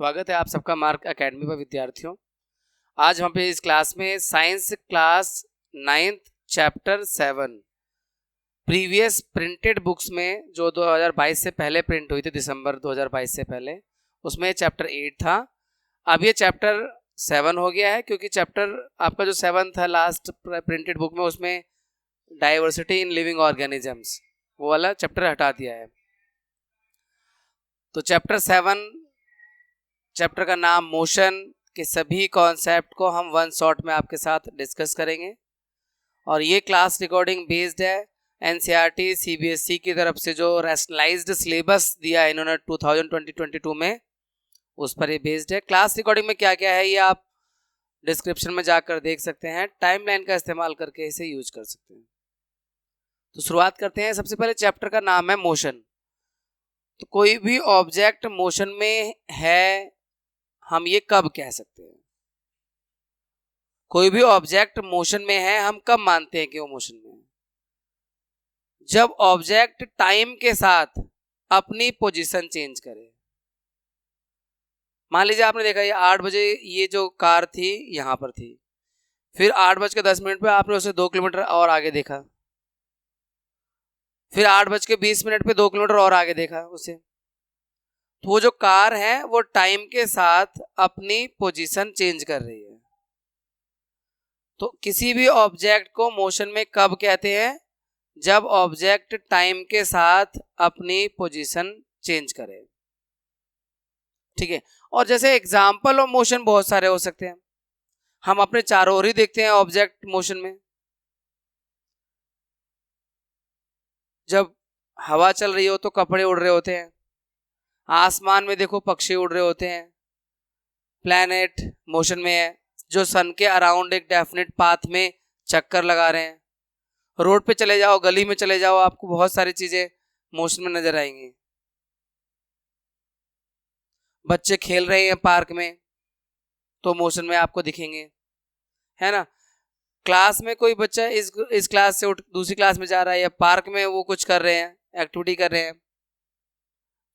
स्वागत है आप सबका मार्क एकेडमी पर विद्यार्थियों। आज हम पे इस क्लास में science class 9th chapter 7 previous printed books में जो 2022 से पहले प्रिंट हुई थी, दिसंबर 2022 से पहले, उसमें चैप्टर 8 था। अब ये चैप्टर 7 हो गया है क्योंकि चैप्टर आपका जो 7 था लास्ट प्रिंटेड बुक में, उसमें डाइवर्सिटी इन लिविंग ऑर्गेनिजम्स वो वाला चैप्टर हटा दिया है। तो चैप्टर 7 चैप्टर का नाम मोशन के सभी कॉन्सेप्ट को हम वन शॉट में आपके साथ डिस्कस करेंगे। और ये क्लास रिकॉर्डिंग बेस्ड है एनसीईआरटी सीबीएसई की तरफ से जो रैशनलाइज्ड सिलेबस दिया है इन्होंने 2020-22 में, उस पर ये बेस्ड है। क्लास रिकॉर्डिंग में क्या क्या है ये आप डिस्क्रिप्शन में जाकर देख सकते हैं, टाइमलाइन का इस्तेमाल करके इसे यूज कर सकते हैं। तो शुरुआत करते हैं। सबसे पहले चैप्टर का नाम है मोशन। तो कोई भी ऑब्जेक्ट मोशन में है, हम ये कब कह सकते हैं? कोई भी ऑब्जेक्ट मोशन में है, हम कब मानते हैं कि वो मोशन में है? जब ऑब्जेक्ट टाइम के साथ अपनी पोजीशन चेंज करे। मान लीजिए आपने देखा ये 8 बजे ये जो कार थी यहां पर थी, फिर 8:10 पे आपने उसे 2 किलोमीटर और आगे देखा, फिर 8:20 पे 2 किलोमीटर और आगे देखा उसे। तो वो जो कार है वो टाइम के साथ अपनी पोजीशन चेंज कर रही है। तो किसी भी ऑब्जेक्ट को मोशन में कब कहते हैं? जब ऑब्जेक्ट टाइम के साथ अपनी पोजीशन चेंज करे। ठीक है। और जैसे एग्जाम्पल ऑफ मोशन बहुत सारे हो सकते हैं, हम अपने चारों ओर ही देखते हैं ऑब्जेक्ट मोशन में। जब हवा चल रही हो तो कपड़े उड़ रहे होते हैं, आसमान में देखो पक्षी उड़ रहे होते हैं, प्लैनेट मोशन में है जो सन के अराउंड एक डेफिनेट पाथ में चक्कर लगा रहे हैं। रोड पे चले जाओ, गली में चले जाओ, आपको बहुत सारी चीजें मोशन में नजर आएंगी। बच्चे खेल रहे हैं पार्क में तो मोशन में आपको दिखेंगे, है ना। क्लास में कोई बच्चा इस क्लास से उठ दूसरी क्लास में जा रहा है, या पार्क में वो कुछ कर रहे हैं, एक्टिविटी कर रहे हैं।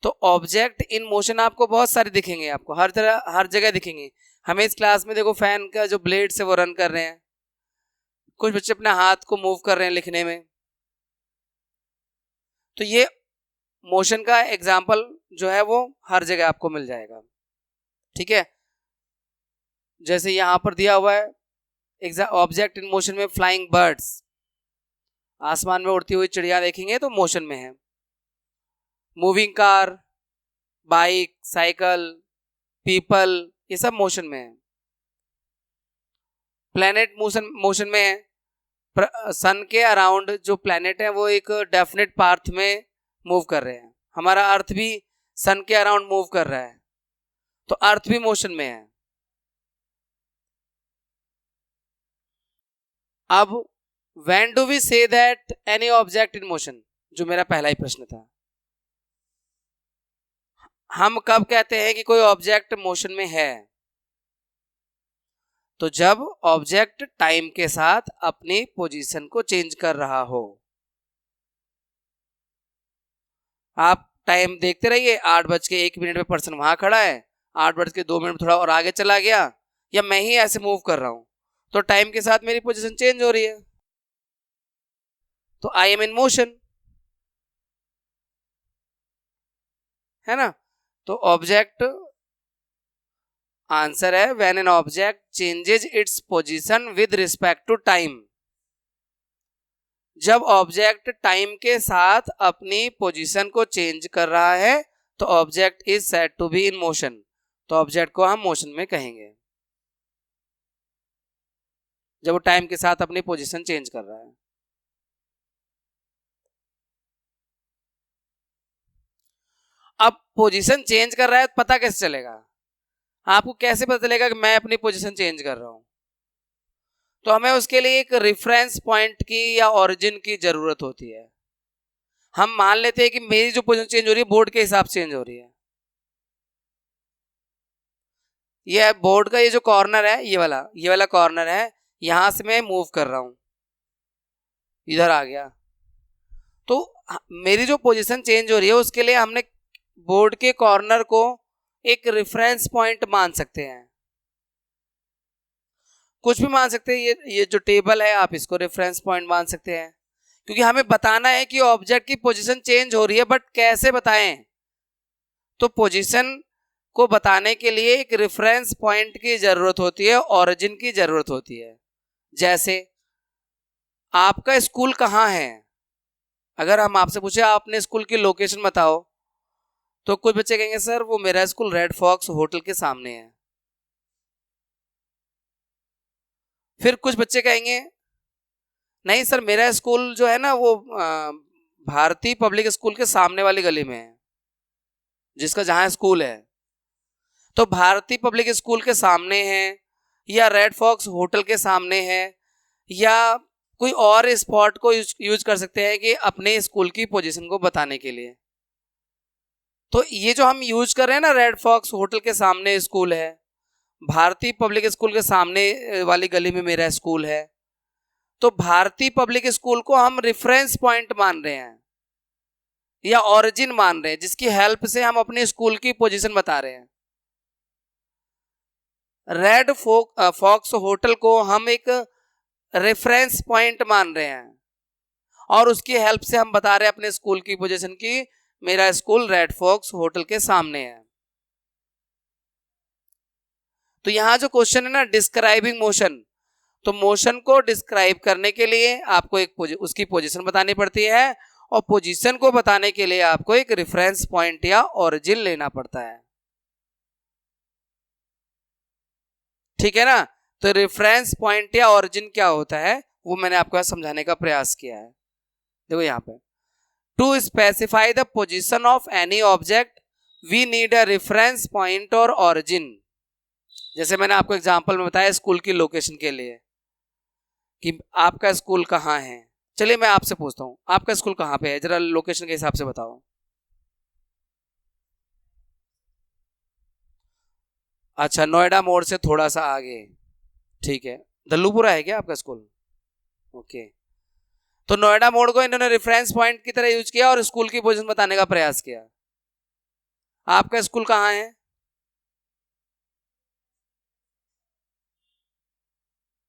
तो ऑब्जेक्ट इन मोशन आपको बहुत सारे दिखेंगे, आपको हर तरह हर जगह दिखेंगे। हमें इस क्लास में देखो फैन का जो ब्लेड्स है वो रन कर रहे हैं, कुछ बच्चे अपने हाथ को मूव कर रहे हैं लिखने में। तो ये मोशन का एग्जाम्पल जो है वो हर जगह आपको मिल जाएगा। ठीक है। जैसे यहां पर दिया हुआ है ऑब्जेक्ट इन मोशन में फ्लाइंग बर्ड्स, आसमान में उड़ती हुई चिड़िया देखेंगे तो मोशन में है। Moving car, bike, cycle, people, ये सब मोशन में है। प्लैनेट मोशन में है। सन के अराउंड जो प्लैनेट है वो एक डेफिनेट पाथ में मूव कर रहे हैं। हमारा अर्थ भी सन के अराउंड मूव कर रहा है, तो अर्थ भी मोशन में है। अब when do we say that any object in motion, जो मेरा पहला ही प्रश्न था, हम कब कहते हैं कि कोई ऑब्जेक्ट मोशन में है? तो जब ऑब्जेक्ट टाइम के साथ अपनी पोजीशन को चेंज कर रहा हो। आप टाइम देखते रहिए, 8:01 पे पर्सन वहां खड़ा है, 8:02 थोड़ा और आगे चला गया, या मैं ही ऐसे मूव कर रहा हूं, तो टाइम के साथ मेरी पोजीशन चेंज हो रही है, तो आई एम इन मोशन, है ना। तो ऑब्जेक्ट, आंसर है when an object changes its position with respect to time. जब ऑब्जेक्ट टाइम के साथ अपनी पोजीशन को चेंज कर रहा है तो object is said to be in motion, तो ऑब्जेक्ट को हम मोशन में कहेंगे जब वो टाइम के साथ अपनी पोजीशन चेंज कर रहा है। अब पोजीशन चेंज कर रहा है, पता कैसे चलेगा? आपको कैसे पता चलेगा कि मैं अपनी पोजीशन चेंज कर रहा हूं? तो हमें उसके लिए एक रेफरेंस पॉइंट की या ओरिजिन की जरूरत होती है। हम मान लेते हैं कि मेरी जो पोजीशन चेंज हो रही है बोर्ड के हिसाब से चेंज हो रही है। ये बोर्ड का ये जो कॉर्नर है, ये वाला कॉर्नर है, यहां से मैं मूव कर रहा हूं, इधर आ गया, तो मेरी जो पोजीशन चेंज हो रही है उसके लिए हमने बोर्ड के कॉर्नर को एक रेफरेंस पॉइंट मान सकते हैं, कुछ भी मान सकते हैं। ये जो टेबल है आप इसको रेफरेंस पॉइंट मान सकते हैं, क्योंकि हमें बताना है कि ऑब्जेक्ट की पोजीशन चेंज हो रही है, बट कैसे बताएं? तो पोजीशन को बताने के लिए एक रेफरेंस पॉइंट की जरूरत होती है, ओरिजिन की जरूरत होती है। जैसे आपका स्कूल कहाँ है, अगर हम आपसे पूछे आप अपने स्कूल की लोकेशन बताओ, तो कुछ बच्चे कहेंगे सर वो मेरा स्कूल रेड फॉक्स होटल के सामने है। फिर कुछ बच्चे कहेंगे नहीं सर मेरा स्कूल जो है ना वो भारतीय पब्लिक स्कूल के सामने वाली गली में है, जिसका जहां स्कूल है। तो भारतीय पब्लिक स्कूल के सामने है, या रेड फॉक्स होटल के सामने है, या कोई और स्पॉट को यूज कर सकते हैं कि अपने स्कूल की पोजीशन को बताने के लिए। तो ये जो हम यूज कर रहे हैं ना, रेड फॉक्स होटल के सामने स्कूल है, भारतीय पब्लिक स्कूल के सामने वाली गली में मेरा स्कूल है, तो भारतीय पब्लिक स्कूल को हम रेफरेंस पॉइंट मान रहे हैं या ओरिजिन मान रहे हैं, जिसकी हेल्प से हम अपने स्कूल की पोजीशन बता रहे हैं। रेड फॉक्स होटल को हम एक रेफरेंस पॉइंट मान रहे हैं और उसकी हेल्प से हम बता रहे हैं अपने स्कूल की पोजीशन की मेरा स्कूल रेड फॉक्स होटल के सामने है। तो यहां जो क्वेश्चन है ना डिस्क्राइबिंग मोशन, तो मोशन को डिस्क्राइब करने के लिए आपको एक उसकी पोजीशन बतानी पड़ती है, और पोजीशन को बताने के लिए आपको एक रेफरेंस पॉइंट या ओरिजिन लेना पड़ता है। ठीक है ना? तो रेफरेंस पॉइंट या ओरिजिन क्या होता है वो मैंने आपको समझाने का प्रयास किया है। देखो यहाँ पे, to specify the position of any object we need a reference point or origin. जैसे मैंने आपको एग्जांपल में बताया स्कूल की लोकेशन के लिए कि आपका स्कूल कहाँ है। चलिए मैं आपसे पूछता हूँ आपका स्कूल कहाँ पे है, जरा लोकेशन के हिसाब से बताओ। अच्छा, नोएडा मोड़ से थोड़ा सा आगे। ठीक है, दल्लूपुरा है क्या आपका स्कूल? ओके, तो नोएडा मोड़ को इन्होंने रेफरेंस पॉइंट की तरह यूज किया और स्कूल की पोजीशन बताने का प्रयास किया। आपका स्कूल कहाँ है?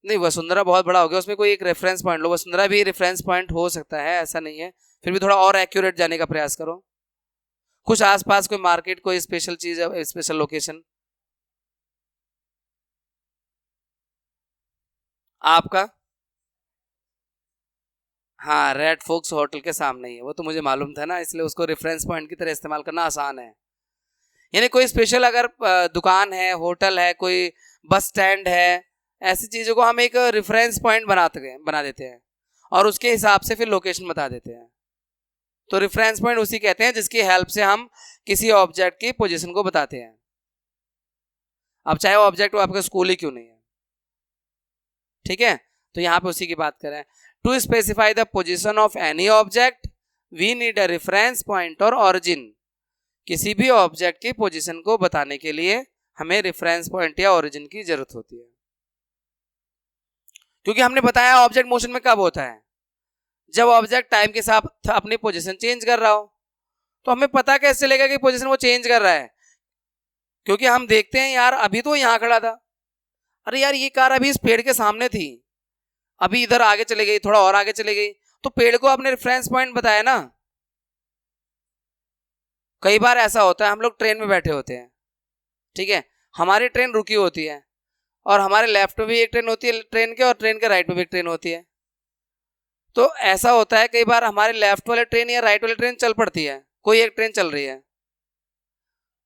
नहीं, वसुंधरा बहुत बड़ा हो गया, उसमें कोई एक रेफरेंस पॉइंट लो। वसुंधरा भी रेफरेंस पॉइंट हो सकता है, ऐसा नहीं है, फिर भी थोड़ा और एक्यूरेट जाने का प्रयास करो। कुछ आसपास कोई मार्केट, कोई स्पेशल चीज, स्पेशल लोकेशन आपका? हाँ, रेड फोक्स होटल के सामने ही है, वो तो मुझे मालूम था ना, इसलिए उसको रेफरेंस पॉइंट की तरह इस्तेमाल करना आसान है। यानी कोई स्पेशल अगर दुकान है, होटल है, कोई बस स्टैंड है, ऐसी चीजों को हम एक रेफरेंस पॉइंट बना देते हैं और उसके हिसाब से फिर लोकेशन बता देते हैं। तो रेफरेंस पॉइंट उसी कहते हैं जिसकी हेल्प से हम किसी ऑब्जेक्ट की पोजीशन को बताते हैं, अब चाहे वो ऑब्जेक्ट वो आपका स्कूल ही क्यों नहीं है। ठीक है, तो यहां पे उसी की बात करें। To specify the position of any object we need a reference point or origin. किसी भी ऑब्जेक्ट की पोजीशन को बताने के लिए हमें रेफरेंस पॉइंट या ओरिजिन की जरूरत होती है, क्योंकि हमने बताया ऑब्जेक्ट मोशन में कब होता है, जब ऑब्जेक्ट टाइम के साथ अपनी पोजीशन चेंज कर रहा हो। तो हमें पता कैसे चलेगा कि पोजीशन वो चेंज कर रहा है? क्योंकि हम देखते हैं यार अभी तो यहाँ खड़ा था, अरे यार ये कार अभी इस पेड़ के सामने थी, अभी इधर आगे चले गई, थोड़ा और आगे चले गई, तो पेड़ को आपने रेफरेंस पॉइंट बताया ना। कई बार ऐसा होता है हम लोग ट्रेन में बैठे होते हैं, ठीक है, हमारी ट्रेन रुकी होती है और हमारे लेफ्ट में भी एक ट्रेन होती है ट्रेन के, और ट्रेन के राइट में भी एक ट्रेन होती है। तो ऐसा होता है कई बार हमारे लेफ्ट वाले ट्रेन या राइट वाले ट्रेन चल पड़ती है, कोई एक ट्रेन चल रही है,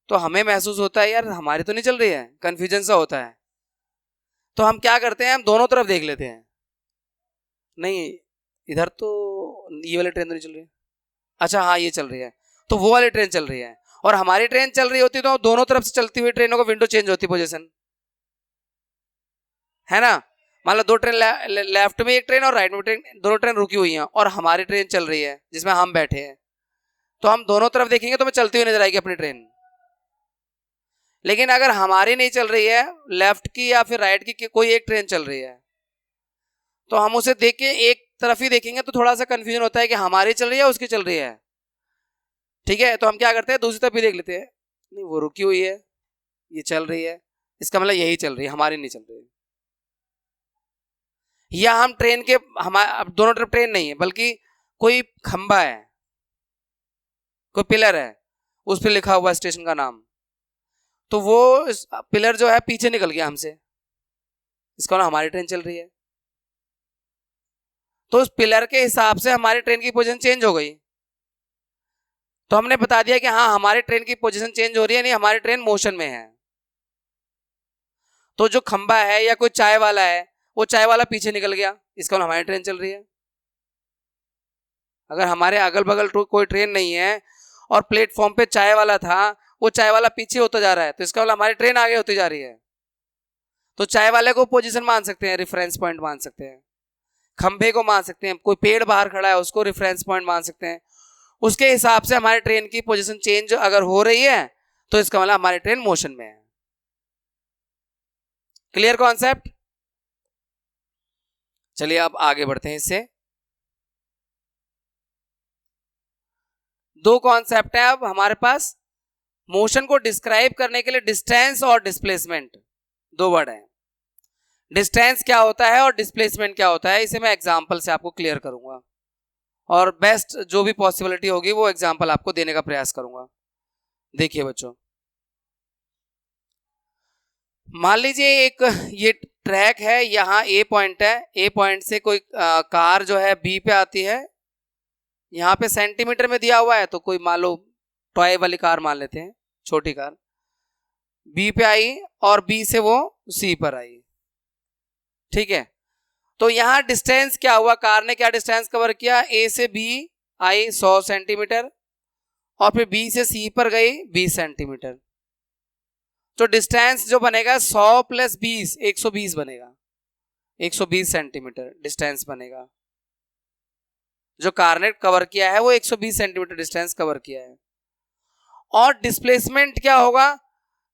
तो हमें महसूस होता है यार हमारी तो नहीं चल रही है, कंफ्यूजन सा होता है। तो हम क्या करते हैं, हम दोनों तरफ देख लेते हैं, नहीं इधर तो ये वाली ट्रेन तो नहीं चल रही है, अच्छा हाँ ये चल रही है, तो वो वाली ट्रेन चल रही है, और हमारी ट्रेन चल रही होती तो दोनों तरफ से चलती हुई ट्रेनों को विंडो चेंज होती पोजीशन, है ना। मान लो दो ट्रेन लेफ्ट में एक ट्रेन और राइट में ट्रेन, दोनों ट्रेन रुकी हुई हैं और हमारी ट्रेन चल रही है जिसमें हम बैठे हैं, तो हम दोनों तरफ देखेंगे तो हमें चलती हुई नजर आएगी अपनी ट्रेन। लेकिन अगर हमारी नहीं चल रही है, लेफ्ट की या फिर राइट की कोई एक ट्रेन चल रही है, तो हम उसे देख के एक तरफ ही देखेंगे तो थोड़ा सा कंफ्यूजन होता है कि हमारी चल रही है उसकी चल रही है। ठीक है, तो हम क्या करते हैं दूसरी तरफ भी देख लेते हैं, नहीं वो रुकी हुई है, ये चल रही है, इसका मतलब यही चल रही है, हमारी नहीं चल रही है। या हम ट्रेन के, हमारे दोनों तरफ ट्रेन नहीं है, बल्कि कोई खंबा है, कोई पिलर है, उस पर लिखा हुआ स्टेशन का नाम, तो वो पिलर जो है पीछे निकल गया हमसे, इसका मतलब हमारी ट्रेन चल रही है। तो उस पिलर के हिसाब से हमारी ट्रेन की पोजीशन चेंज हो गई, तो हमने बता दिया कि हाँ हमारी ट्रेन की पोजीशन चेंज हो रही है, नहीं हमारी ट्रेन मोशन में है। तो जो खंबा है या कोई चाय वाला है, वो चाय वाला पीछे निकल गया, इसका मतलब हमारी ट्रेन चल रही है। अगर हमारे अगल बगल कोई ट्रेन नहीं है और प्लेटफॉर्म पे चाय वाला था, वो चाय वाला पीछे होता जा रहा है, तो इसका मतलब हमारी ट्रेन आगे होती जा रही है। तो चाय वाले को पोजीशन मान सकते हैं, रेफरेंस पॉइंट मान सकते हैं, खंभे को मान सकते हैं, कोई पेड़ बाहर खड़ा है उसको रेफरेंस पॉइंट मान सकते हैं। उसके हिसाब से हमारी ट्रेन की पोजीशन चेंज अगर हो रही है तो इसका मतलब हमारी ट्रेन मोशन में है। Clear concept? चलिए अब आगे बढ़ते हैं। इससे दो कॉन्सेप्ट है अब हमारे पास मोशन को डिस्क्राइब करने के लिए, डिस्टेंस और डिस्प्लेसमेंट, दो वर्ड है। डिस्टेंस क्या होता है और डिस्प्लेसमेंट क्या होता है, इसे मैं एग्जांपल से आपको क्लियर करूंगा, और बेस्ट जो भी पॉसिबिलिटी होगी वो एग्जांपल आपको देने का प्रयास करूंगा। देखिए बच्चों, मान लीजिए एक ये ट्रैक है, यहाँ ए पॉइंट है, ए पॉइंट से कोई कार जो है बी पे आती है, यहाँ पे सेंटीमीटर में दिया हुआ है, तो कोई मान लो टॉय वाली कार मान लेते हैं, छोटी कार, बी पे आई और बी से वो सी पर आई, ठीक है। तो यहाँ डिस्टेंस क्या हुआ, कार ने क्या डिस्टेंस कवर किया, ए से बी आई 100 सेंटीमीटर और फिर बी से सी पर गई 20 सेंटीमीटर। तो डिस्टेंस जो बनेगा 100 प्लस 20 120 बनेगा, 120 सेंटीमीटर डिस्टेंस बनेगा। जो कार ने कवर किया है वो 120 सेंटीमीटर डिस्टेंस कवर किया है। और डिस्प्लेसमेंट क्या होगा,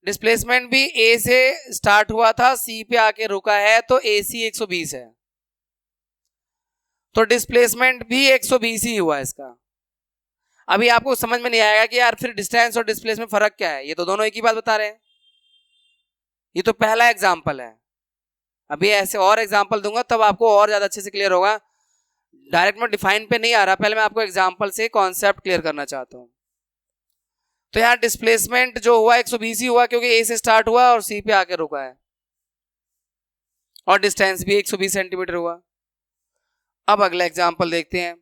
डिस्प्लेसमेंट भी ए से स्टार्ट हुआ था, सी पे आके रुका है, तो ए सी 120 है, तो डिस्प्लेसमेंट भी 120 ही हुआ इसका। अभी आपको समझ में नहीं आएगा कि यार फिर डिस्टेंस और डिस्प्लेसमेंट फर्क क्या है, ये तो दोनों एक ही बात बता रहे हैं। ये तो पहला एग्जाम्पल है, अभी ऐसे और एग्जाम्पल दूंगा तब आपको और ज्यादा अच्छे से क्लियर होगा। डायरेक्ट में डिफाइन पे नहीं आ रहा, पहले मैं आपको एग्जाम्पल से कॉन्सेप्ट क्लियर करना चाहता हूं। तो यहाँ डिस्प्लेसमेंट जो हुआ 120 ही हुआ, क्योंकि ए से स्टार्ट हुआ और सी पे आके रुका है, और डिस्टेंस भी 120 सेंटीमीटर हुआ। अब अगला एग्जाम्पल देखते हैं।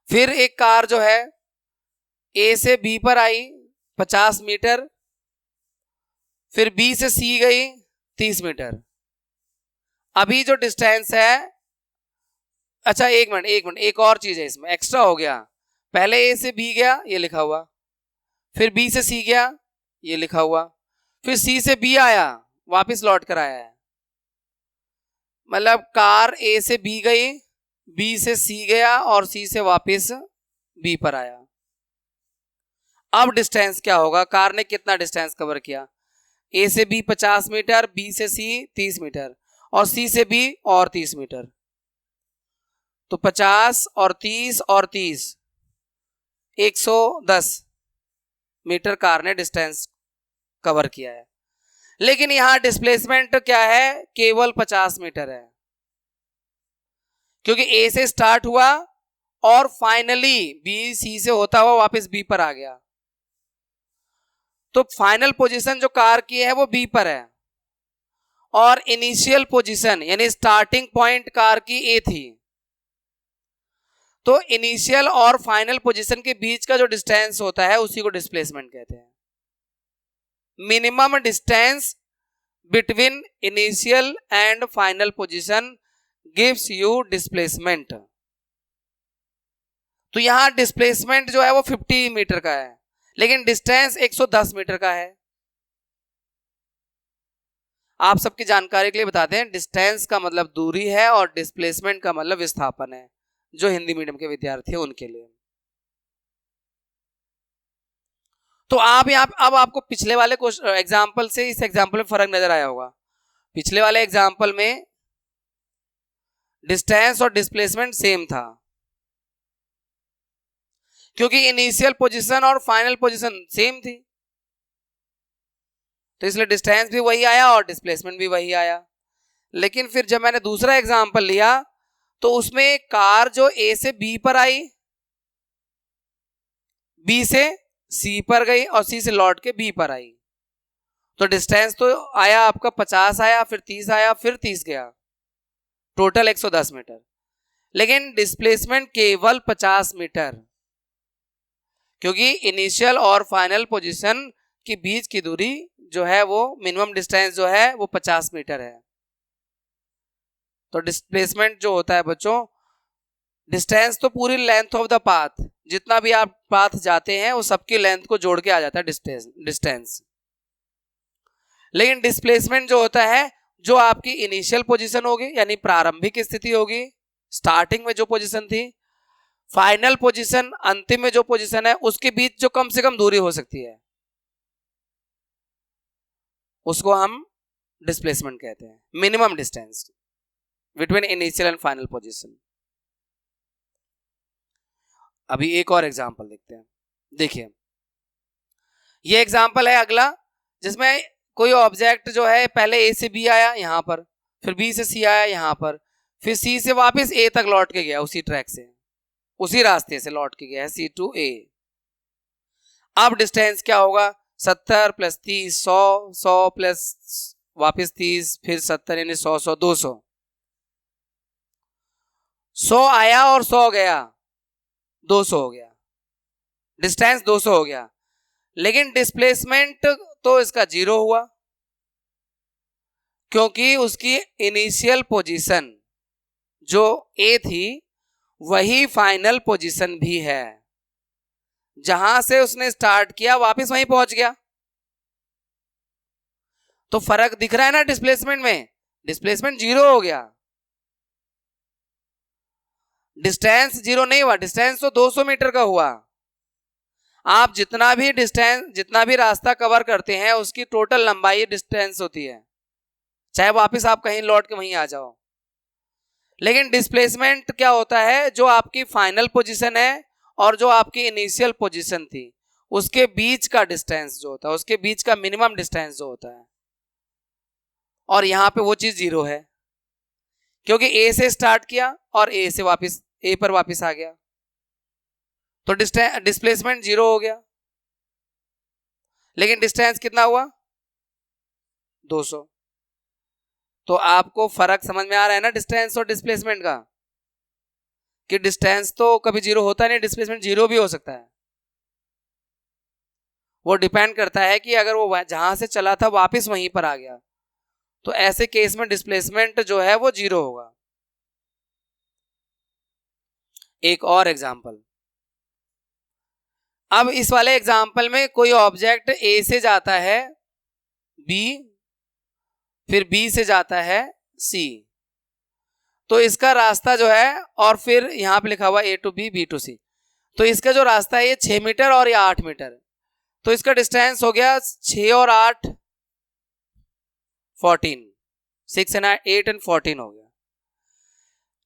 फिर एक कार जो है ए से बी पर आई 50 मीटर, फिर बी से सी गई 30 मीटर। अभी जो डिस्टेंस है, अच्छा एक मिनट, एक और चीज है इसमें एक्स्ट्रा हो गया। पहले ए से बी गया, ये लिखा हुआ, फिर बी से सी गया, ये लिखा हुआ, फिर सी से बी आया, वापस लौट कर आया है। मतलब कार ए से बी गई, बी से सी गया और सी से वापस बी पर आया। अब डिस्टेंस क्या होगा, कार ने कितना डिस्टेंस कवर किया, ए से बी 50 मीटर, बी से सी 30 मीटर और सी से बी और 30 मीटर। तो 50 और 30 और 30 110 मीटर कार ने डिस्टेंस कवर किया है। लेकिन यहां डिस्प्लेसमेंट क्या है, केवल 50 मीटर है, क्योंकि ए से स्टार्ट हुआ और फाइनली बी सी से होता हुआ वापस बी पर आ गया। तो फाइनल पोजीशन जो कार की है वो बी पर है, और इनिशियल पोजीशन यानी स्टार्टिंग पॉइंट कार की ए थी। तो इनिशियल और फाइनल पोजीशन के बीच का जो डिस्टेंस होता है उसी को डिस्प्लेसमेंट कहते हैं। Minimum distance between initial and final position gives you displacement. तो यहां डिस्प्लेसमेंट जो है वो 50 मीटर का है, लेकिन डिस्टेंस 110 मीटर का है। आप सबकी जानकारी के लिए बताते हैं, डिस्टेंस का मतलब दूरी है और डिस्प्लेसमेंट का मतलब विस्थापन है, जो हिंदी मीडियम के विद्यार्थी हैं उनके लिए। तो आप यहाँ अब आपको पिछले वाले एग्जाम्पल से इस एग्जाम्पल में फर्क नजर आया होगा। पिछले वाले एग्जाम्पल में डिस्टेंस और डिस्प्लेसमेंट सेम था, क्योंकि इनिशियल पोजीशन और फाइनल पोजीशन सेम थी। तो इसलिए डिस्टेंस भी वही आया और डिस्प्लेसमेंट भी वही आया। लेकिन फिर जब मैंने दूसरा एग्जांपल लिया तो उसमें कार जो ए से बी पर आई, बी से सी पर गई और सी से लौट के बी पर आई, तो डिस्टेंस तो आया आपका 50 आया, फिर 30 आया, फिर 30 गया, टोटल 110 मीटर। लेकिन डिस्प्लेसमेंट केवल 50 मीटर, क्योंकि इनिशियल और फाइनल पोजीशन के बीच की दूरी जो है वो मिनिमम डिस्टेंस जो है वो 50 मीटर है। तो डिस्प्लेसमेंट जो होता है बच्चों, डिस्टेंस तो पूरी लेंथ ऑफ द पाथ, जितना भी आप पाथ जाते हैं वो सबकी लेंथ को जोड़ के आ जाता है डिस्टेंस। लेकिन डिस्प्लेसमेंट जो होता है, जो आपकी इनिशियल पोजीशन होगी यानी प्रारंभिक स्थिति होगी, स्टार्टिंग में जो पोजीशन थी, फाइनल पोजीशन अंतिम में जो पोजीशन है, उसके बीच जो कम से कम दूरी हो सकती है उसको हम डिस्प्लेसमेंट कहते हैं, minimum distance between initial and final position. अभी एक और एग्जांपल देखते हैं। देखिए ये एग्जांपल है अगला, जिसमें कोई ऑब्जेक्ट जो है पहले ए से बी आया यहां पर, फिर बी से सी आया यहां पर, फिर सी से वापस ए तक लौट के गया, उसी ट्रैक से उसी रास्ते से लौट के गया है सी टू ए। अब डिस्टेंस क्या होगा, 70 प्लस 30 100, 100 प्लस वापस 30, फिर 70 यानी 100 100 200, 100 आया और 100 गया, 200 हो गया, डिस्टेंस 200 हो गया। लेकिन डिस्प्लेसमेंट तो इसका 0 हुआ, क्योंकि उसकी इनिशियल पोजीशन जो ए थी वही फाइनल पोजीशन भी है, जहां से उसने स्टार्ट किया वापस वहीं पहुंच गया। तो फर्क दिख रहा है ना डिस्प्लेसमेंट में, डिस्प्लेसमेंट 0 हो गया, डिस्टेंस 0 नहीं हुआ, डिस्टेंस तो 200 मीटर का हुआ। आप जितना भी डिस्टेंस, जितना भी रास्ता कवर करते हैं उसकी टोटल लंबाई डिस्टेंस होती है, चाहे वापस आप कहीं लौट के वहीं आ जाओ। लेकिन डिस्प्लेसमेंट क्या होता है, जो आपकी फाइनल पोजीशन है और जो आपकी इनिशियल पोजीशन थी उसके बीच का डिस्टेंस जो होता है, उसके बीच का मिनिमम डिस्टेंस जो होता है, और यहां पे वो चीज 0 है, क्योंकि ए से स्टार्ट किया और ए से वापस ए पर वापस आ गया, तो डिस्प्लेसमेंट 0 हो गया। लेकिन डिस्टेंस कितना हुआ, 200। तो आपको फर्क समझ में आ रहा है ना डिस्टेंस और डिस्प्लेसमेंट का, कि डिस्टेंस तो कभी 0 होता नहीं, डिस्प्लेसमेंट 0 भी हो सकता है। वो डिपेंड करता है कि अगर वो जहां से चला था वापस वहीं पर आ गया, तो ऐसे केस में डिस्प्लेसमेंट जो है वो 0 होगा। एक और एग्जांपल, अब इस वाले एग्जांपल में कोई ऑब्जेक्ट ए से जाता है बी, फिर बी से जाता है सी, तो इसका रास्ता जो है, और फिर यहां पे लिखा हुआ ए टू बी, बी टू सी, तो इसका जो रास्ता है ये 6 मीटर और ये 8 मीटर, तो इसका डिस्टेंस हो गया 6 और 8 14, 6 and 8 and 14 हो गया।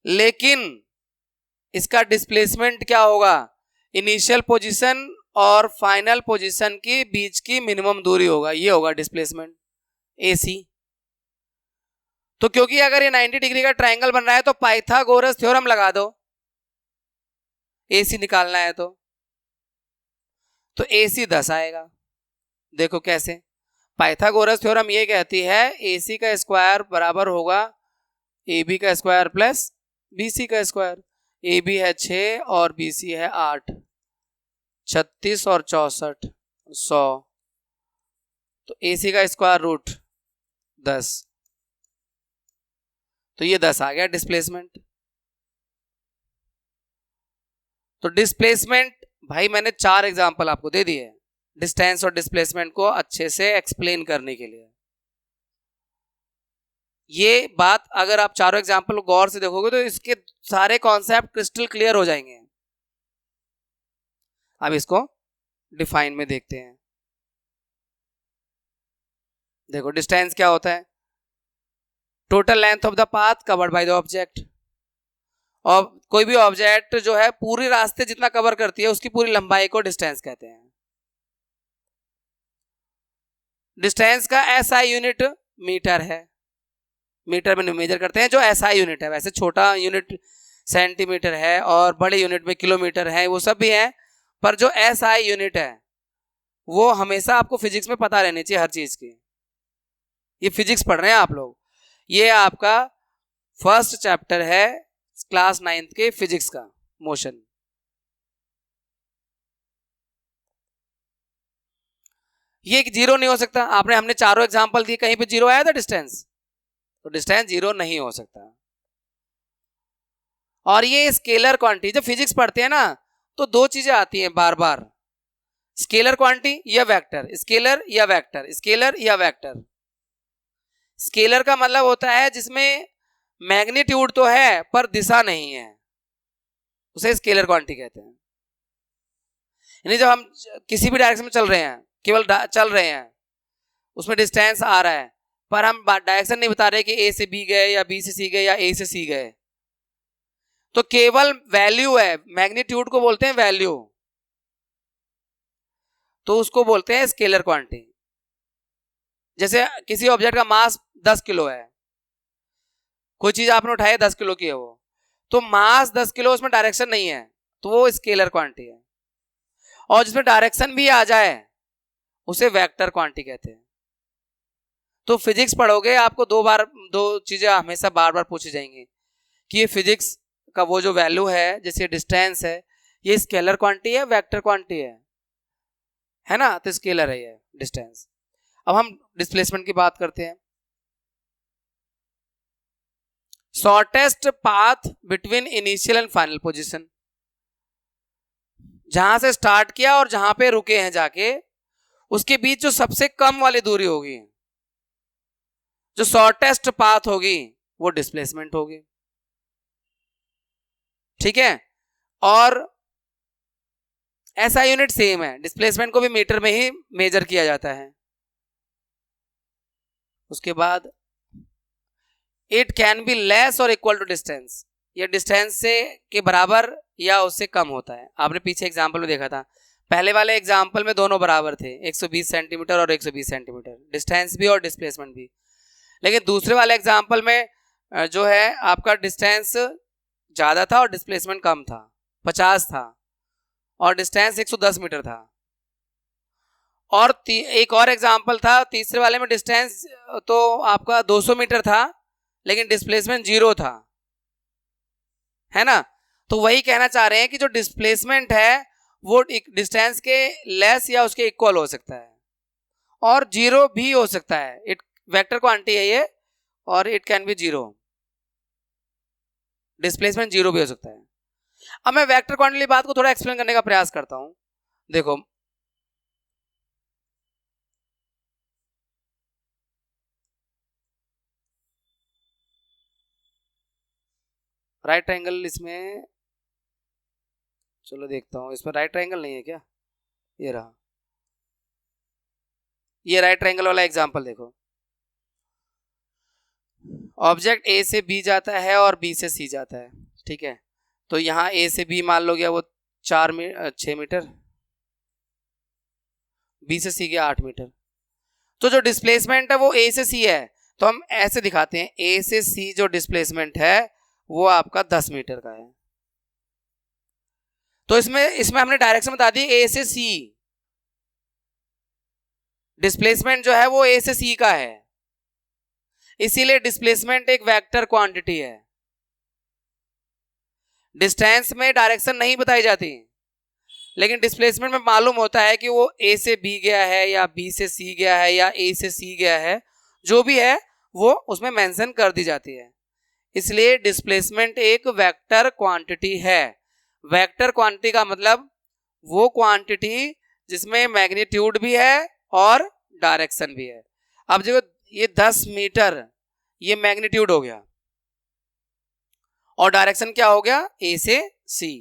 लेकिन इसका डिस्प्लेसमेंट क्या होगा, इनिशियल पोजीशन और फाइनल पोजीशन के बीच की मिनिमम दूरी होगा, ये होगा डिस्प्लेसमेंट AC। तो क्योंकि अगर ये 90 डिग्री का ट्रायंगल बन रहा है तो पाइथागोरस थ्योरम लगा दो, AC निकालना है तो AC 10 आएगा। देखो कैसे, पाइथागोरस थ्योरम ये कहती है AC का स्क्वायर बराबर होगा AB का स्क्वायर प्लस BC का स्क्वायर। AB है 6 और BC है 8, 36 और 64 100, तो AC का स्क्वायर रूट 10, तो ये 10 आ गया डिस्प्लेसमेंट। तो डिस्प्लेसमेंट भाई मैंने 4 एग्जांपल आपको दे दिए डिस्टेंस और डिस्प्लेसमेंट को अच्छे से एक्सप्लेन करने के लिए। ये बात अगर आप चारों एग्जांपल गौर से देखोगे तो इसके सारे कॉन्सेप्ट क्रिस्टल क्लियर हो जाएंगे। अब इसको डिफाइन में देखते हैं। देखो डिस्टेंस क्या होता है, total length of the path covered by the object. और कोई भी ऑब्जेक्ट जो है पूरी रास्ते जितना कवर करती है उसकी पूरी लंबाई को डिस्टेंस कहते हैं। डिस्टेंस का एसआई यूनिट मीटर है, मीटर में मेजर करते हैं जो एसआई यूनिट है। वैसे छोटा यूनिट सेंटीमीटर है और बड़े यूनिट में किलोमीटर है, वो सब भी है, पर जो एसआई यूनिट है वो हमेशा आपको फिजिक्स में पता रहनी चाहिए हर चीज की। ये फिजिक्स पढ़ रहे हैं आप लोग, ये आपका फर्स्ट चैप्टर है क्लास 9th के फिजिक्स का, मोशन। ये जीरो नहीं हो सकता। हमने चारों एग्जांपल दिए, कहीं पे जीरो आया था डिस्टेंस? तो डिस्टेंस जीरो नहीं हो सकता। और ये स्केलर क्वांटिटी, जब फिजिक्स पढ़ते हैं ना तो दो चीजें आती हैं बार बार, स्केलर क्वांटिटी या वेक्टर, स्केलर या वेक्टर, स्केलर या वेक्टर। स्केलर का मतलब होता है जिसमें मैग्नीट्यूड तो है पर दिशा नहीं है, उसे स्केलर क्वांटिटी कहते हैं। यानी जब हम किसी भी डायरेक्शन में चल रहे हैं, केवल चल रहे हैं, उसमें डिस्टेंस आ रहा है पर हम डायरेक्शन नहीं बता रहे कि ए से बी गए या बी से सी गए या ए से सी गए, तो केवल वैल्यू है, मैग्नीट्यूड को बोलते हैं वैल्यू, तो उसको बोलते हैं स्केलर क्वांटिटी। जैसे किसी ऑब्जेक्ट का मास 10 किलो है, कोई चीज आपने उठाई 10 किलो की है वो, तो मास 10 किलो, उसमें डायरेक्शन नहीं है, तो वो स्केलर क्वांटिटी है। और जिसमें डायरेक्शन भी आ जाए उसे वेक्टर क्वांटिटी कहते हैं। तो फिजिक्स पढ़ोगे आपको दो चीजें हमेशा बार बार पूछी जाएंगी कि ये फिजिक्स का वो जो वैल्यू है, जैसे डिस्टेंस है, ये स्केलर क्वांटिटी है वेक्टर क्वांटिटी है ना? तो स्केलर है ये डिस्टेंस। अब हम डिस्प्लेसमेंट की बात करते हैं। Shortest path between initial and final position, जहां से स्टार्ट किया और जहां पे रुके हैं जाके, उसके बीच जो सबसे कम वाली दूरी होगी, जो शॉर्टेस्ट पाथ होगी, वो डिस्प्लेसमेंट होगी। ठीक है? और ऐसा यूनिट सेम है, डिस्प्लेसमेंट को भी मीटर में ही मेजर किया जाता है। उसके बाद इट कैन बी लेस और इक्वल टू डिस्टेंस, ये डिस्टेंस से के बराबर या उससे कम होता है। आपने पीछे एग्जांपल में देखा था, पहले वाले एग्जांपल में दोनों बराबर थे, 120 सेंटीमीटर और 120 सेंटीमीटर, डिस्टेंस भी और डिस्प्लेसमेंट भी। लेकिन दूसरे वाले एग्जांपल में जो है आपका डिस्टेंस ज़्यादा था और डिस्प्लेसमेंट कम था, 50 था और डिस्टेंस 110 मीटर था। और एक और एग्जांपल था तीसरे वाले में, डिस्टेंस तो आपका 200 मीटर था लेकिन डिस्प्लेसमेंट 0 था, है ना? तो वही कहना चाह रहे हैं कि जो डिस्प्लेसमेंट है वो डिस्टेंस के लेस या उसके इक्वल हो सकता है और 0 भी हो सकता है। इट वेक्टर क्वांटिटी है ये, और इट कैन बी 0, डिस्प्लेसमेंट 0 भी हो सकता है। अब मैं वेक्टर क्वांटिटी बात को थोड़ा एक्सप्लेन करने का प्रयास करता हूं। देखो, राइट ट्रायंगल इसमें, चलो देखता हूं, इसमें राइट ट्रायंगल नहीं है क्या? ये रहा, ये राइट ट्रायंगल वाला एग्जांपल देखो। ऑब्जेक्ट ए से बी जाता है और बी से सी जाता है, ठीक है? तो यहाँ ए से बी मान लो गया वो 6 मीटर, बी से सी गया 8 मीटर। तो जो डिस्प्लेसमेंट है वो ए से सी है, तो हम ऐसे दिखाते हैं, ए से सी जो डिस्प्लेसमेंट है वो आपका 10 मीटर का है। तो इसमें हमने डायरेक्शन बता दी ए से सी, डिस्प्लेसमेंट जो है वो ए से सी का है, इसीलिए डिस्प्लेसमेंट एक वेक्टर क्वांटिटी है। डिस्टेंस में डायरेक्शन नहीं बताई जाती, लेकिन डिस्प्लेसमेंट में मालूम होता है कि वो ए से बी गया है या बी से सी गया है या ए से सी गया है, जो भी है वो उसमें मेंशन कर दी जाती है। इसलिए डिस्प्लेसमेंट एक वेक्टर क्वांटिटी है। वेक्टर क्वांटिटी का मतलब वो क्वांटिटी जिसमें मैग्नीट्यूड भी है और डायरेक्शन भी है। अब देखो, ये 10 मीटर ये मैग्नीट्यूड हो गया और डायरेक्शन क्या हो गया? ए से सी।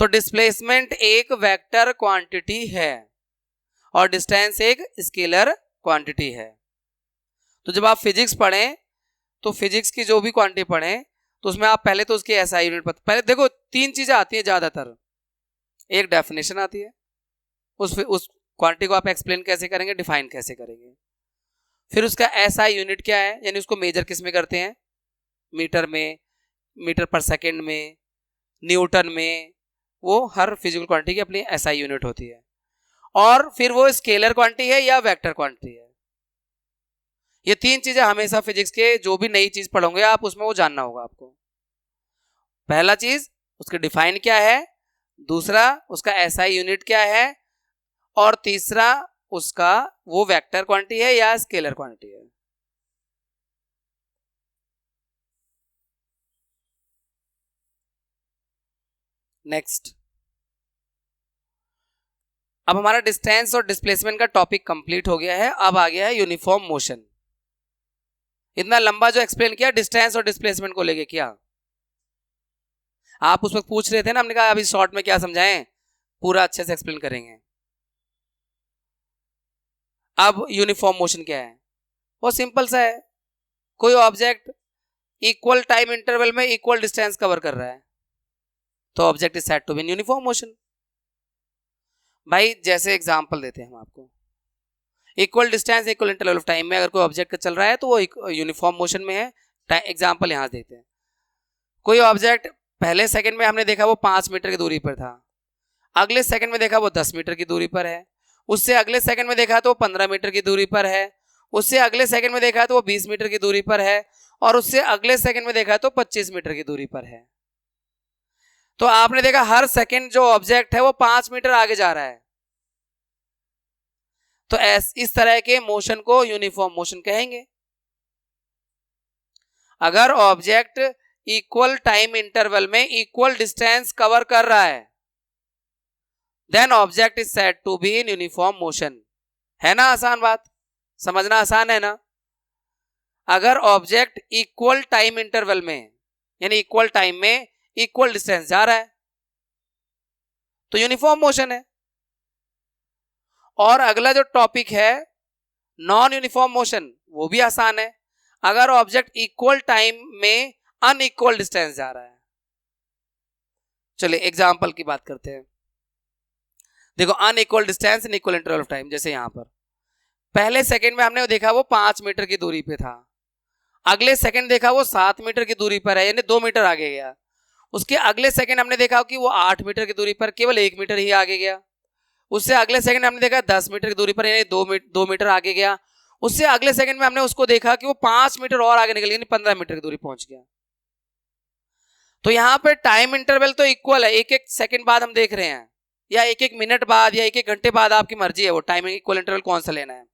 तो डिस्प्लेसमेंट एक वेक्टर क्वांटिटी है और डिस्टेंस एक स्केलर क्वांटिटी है। तो जब आप फिजिक्स पढ़ें तो फिजिक्स की जो भी क्वांटिटी पढ़ें तो उसमें आप पहले तो उसकी एसआई यूनिट पहले देखो, 3 चीजें आती हैं ज्यादातर। एक डेफिनेशन आती है, उस क्वांटिटी को आप एक्सप्लेन कैसे करेंगे, डिफाइन कैसे करेंगे। फिर उसका एसआई यूनिट क्या है, यानी उसको मेजर किस में करते हैं, मीटर में, मीटर पर सेकेंड में, न्यूटन में, वो हर फिजिकल क्वांटिटी की अपनी एसआई यूनिट होती है। और फिर वो स्केलर क्वांटिटी है या वेक्टर क्वांटिटी है। ये तीन चीजें हमेशा फिजिक्स के जो भी नई चीज पढ़ोगे आप उसमें वो जानना होगा आपको। पहला चीज उसके डिफाइन क्या है, दूसरा उसका एसआई यूनिट क्या है, और तीसरा उसका वो वेक्टर क्वांटिटी है या स्केलर क्वांटिटी है। नेक्स्ट, अब हमारा डिस्टेंस और डिस्प्लेसमेंट का टॉपिक कंप्लीट हो गया है। अब आ गया है यूनिफॉर्म मोशन। इतना लंबा जो एक्सप्लेन किया डिस्टेंस और डिस्प्लेसमेंट को लेके किया, आप उस वक्त पूछ रहे थे ना, हमने कहा अभी शॉर्ट में क्या समझाएं, पूरा अच्छे से एक्सप्लेन करेंगे। अब यूनिफॉर्म मोशन क्या है, वो सिंपल सा है, कोई ऑब्जेक्ट इक्वल टाइम इंटरवल में इक्वल डिस्टेंस कवर कर रहा है तो object is said to be in uniform motion. भाई जैसे एग्जांपल देते हैं हम आपको, equal distance equal interval of time में अगर कोई ऑब्जेक्ट चल रहा है तो वो यूनिफॉर्म मोशन में है। एग्जांपल यहां देते हैं, कोई ऑब्जेक्ट पहले सेकंड में हमने देखा वो 5 मीटर की दूरी पर था, अगले सेकंड में देखा वो 10 मीटर की दूरी पर है, उससे अगले सेकंड में देखा तो वो 15 मीटर की दूरी पर है, उससे अगले सेकंड में देखा तो वो 20 मीटर की दूरी पर है, और उससे अगले सेकंड में देखा तो 25 मीटर की दूरी पर है। तो आपने देखा हर सेकंड जो ऑब्जेक्ट है वो 5 मीटर आगे जा रहा है। तो इस तरह के मोशन को यूनिफॉर्म मोशन कहेंगे। अगर ऑब्जेक्ट इक्वल टाइम इंटरवल में इक्वल डिस्टेंस कवर कर रहा है then object is said to be in uniform motion. है ना आसान बात, समझना आसान है ना। अगर ऑब्जेक्ट इक्वल टाइम इंटरवल में यानी इक्वल टाइम में इक्वल डिस्टेंस जा रहा है तो यूनिफॉर्म मोशन है। और अगला जो टॉपिक है नॉन यूनिफॉर्म मोशन, वो भी आसान है, अगर ऑब्जेक्ट इक्वल टाइम में अनइक्वल डिस्टेंस जा रहा है। चलिए एग्जांपल की बात करते हैं। देखो unequal distance in equal interval of time, जैसे यहां पर पहले सेकंड में हमने देखा वो 5 मीटर की दूरी पे था, अगले सेकंड देखा वो 7 मीटर की दूरी पर है यानी 2 मीटर आगे गया, उसके अगले सेकंड हमने देखा कि वो 8 मीटर की दूरी पर केवल 1 मीटर ही आगे गया, उससे अगले सेकंड हमने देखा 10 मीटर की दूरी पर यानी 2 मीटर आगे गया, उससे अगले सेकंड में हमने उसको देखा कि वो 5 मीटर और आगे निकल गया यानी 15 मीटर की दूरी पहुंच गया। तो यहां पर टाइम इंटरवल तो इक्वल है, एक एक सेकंड बाद हम देख रहे हैं या एक एक मिनट बाद या एक एक घंटे बाद, आपकी मर्जी है वो टाइम इक्वल इंटरवल कौन सा लेना है,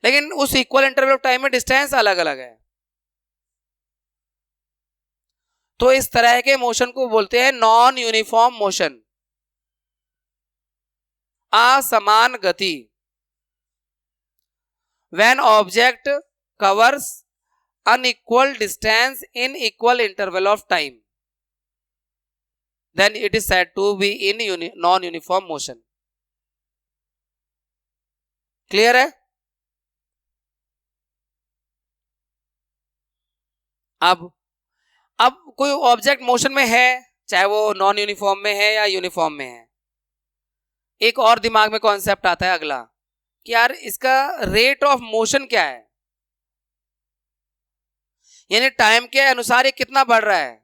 लेकिन उस इक्वल इंटरवल ऑफ टाइम में डिस्टेंस अलग अलग है। तो इस तरह के मोशन को बोलते हैं नॉन यूनिफॉर्म मोशन, असमान गति। When object covers unequal distance in equal interval of time then it is said to be in non-uniform motion. Clear है। अब कोई ऑब्जेक्ट मोशन में है, चाहे वो नॉन यूनिफॉर्म में है या यूनिफॉर्म में है, एक और दिमाग में कॉन्सेप्ट आता है अगला कि यार इसका रेट ऑफ मोशन क्या है, यानी टाइम के अनुसार ये कितना बढ़ रहा है।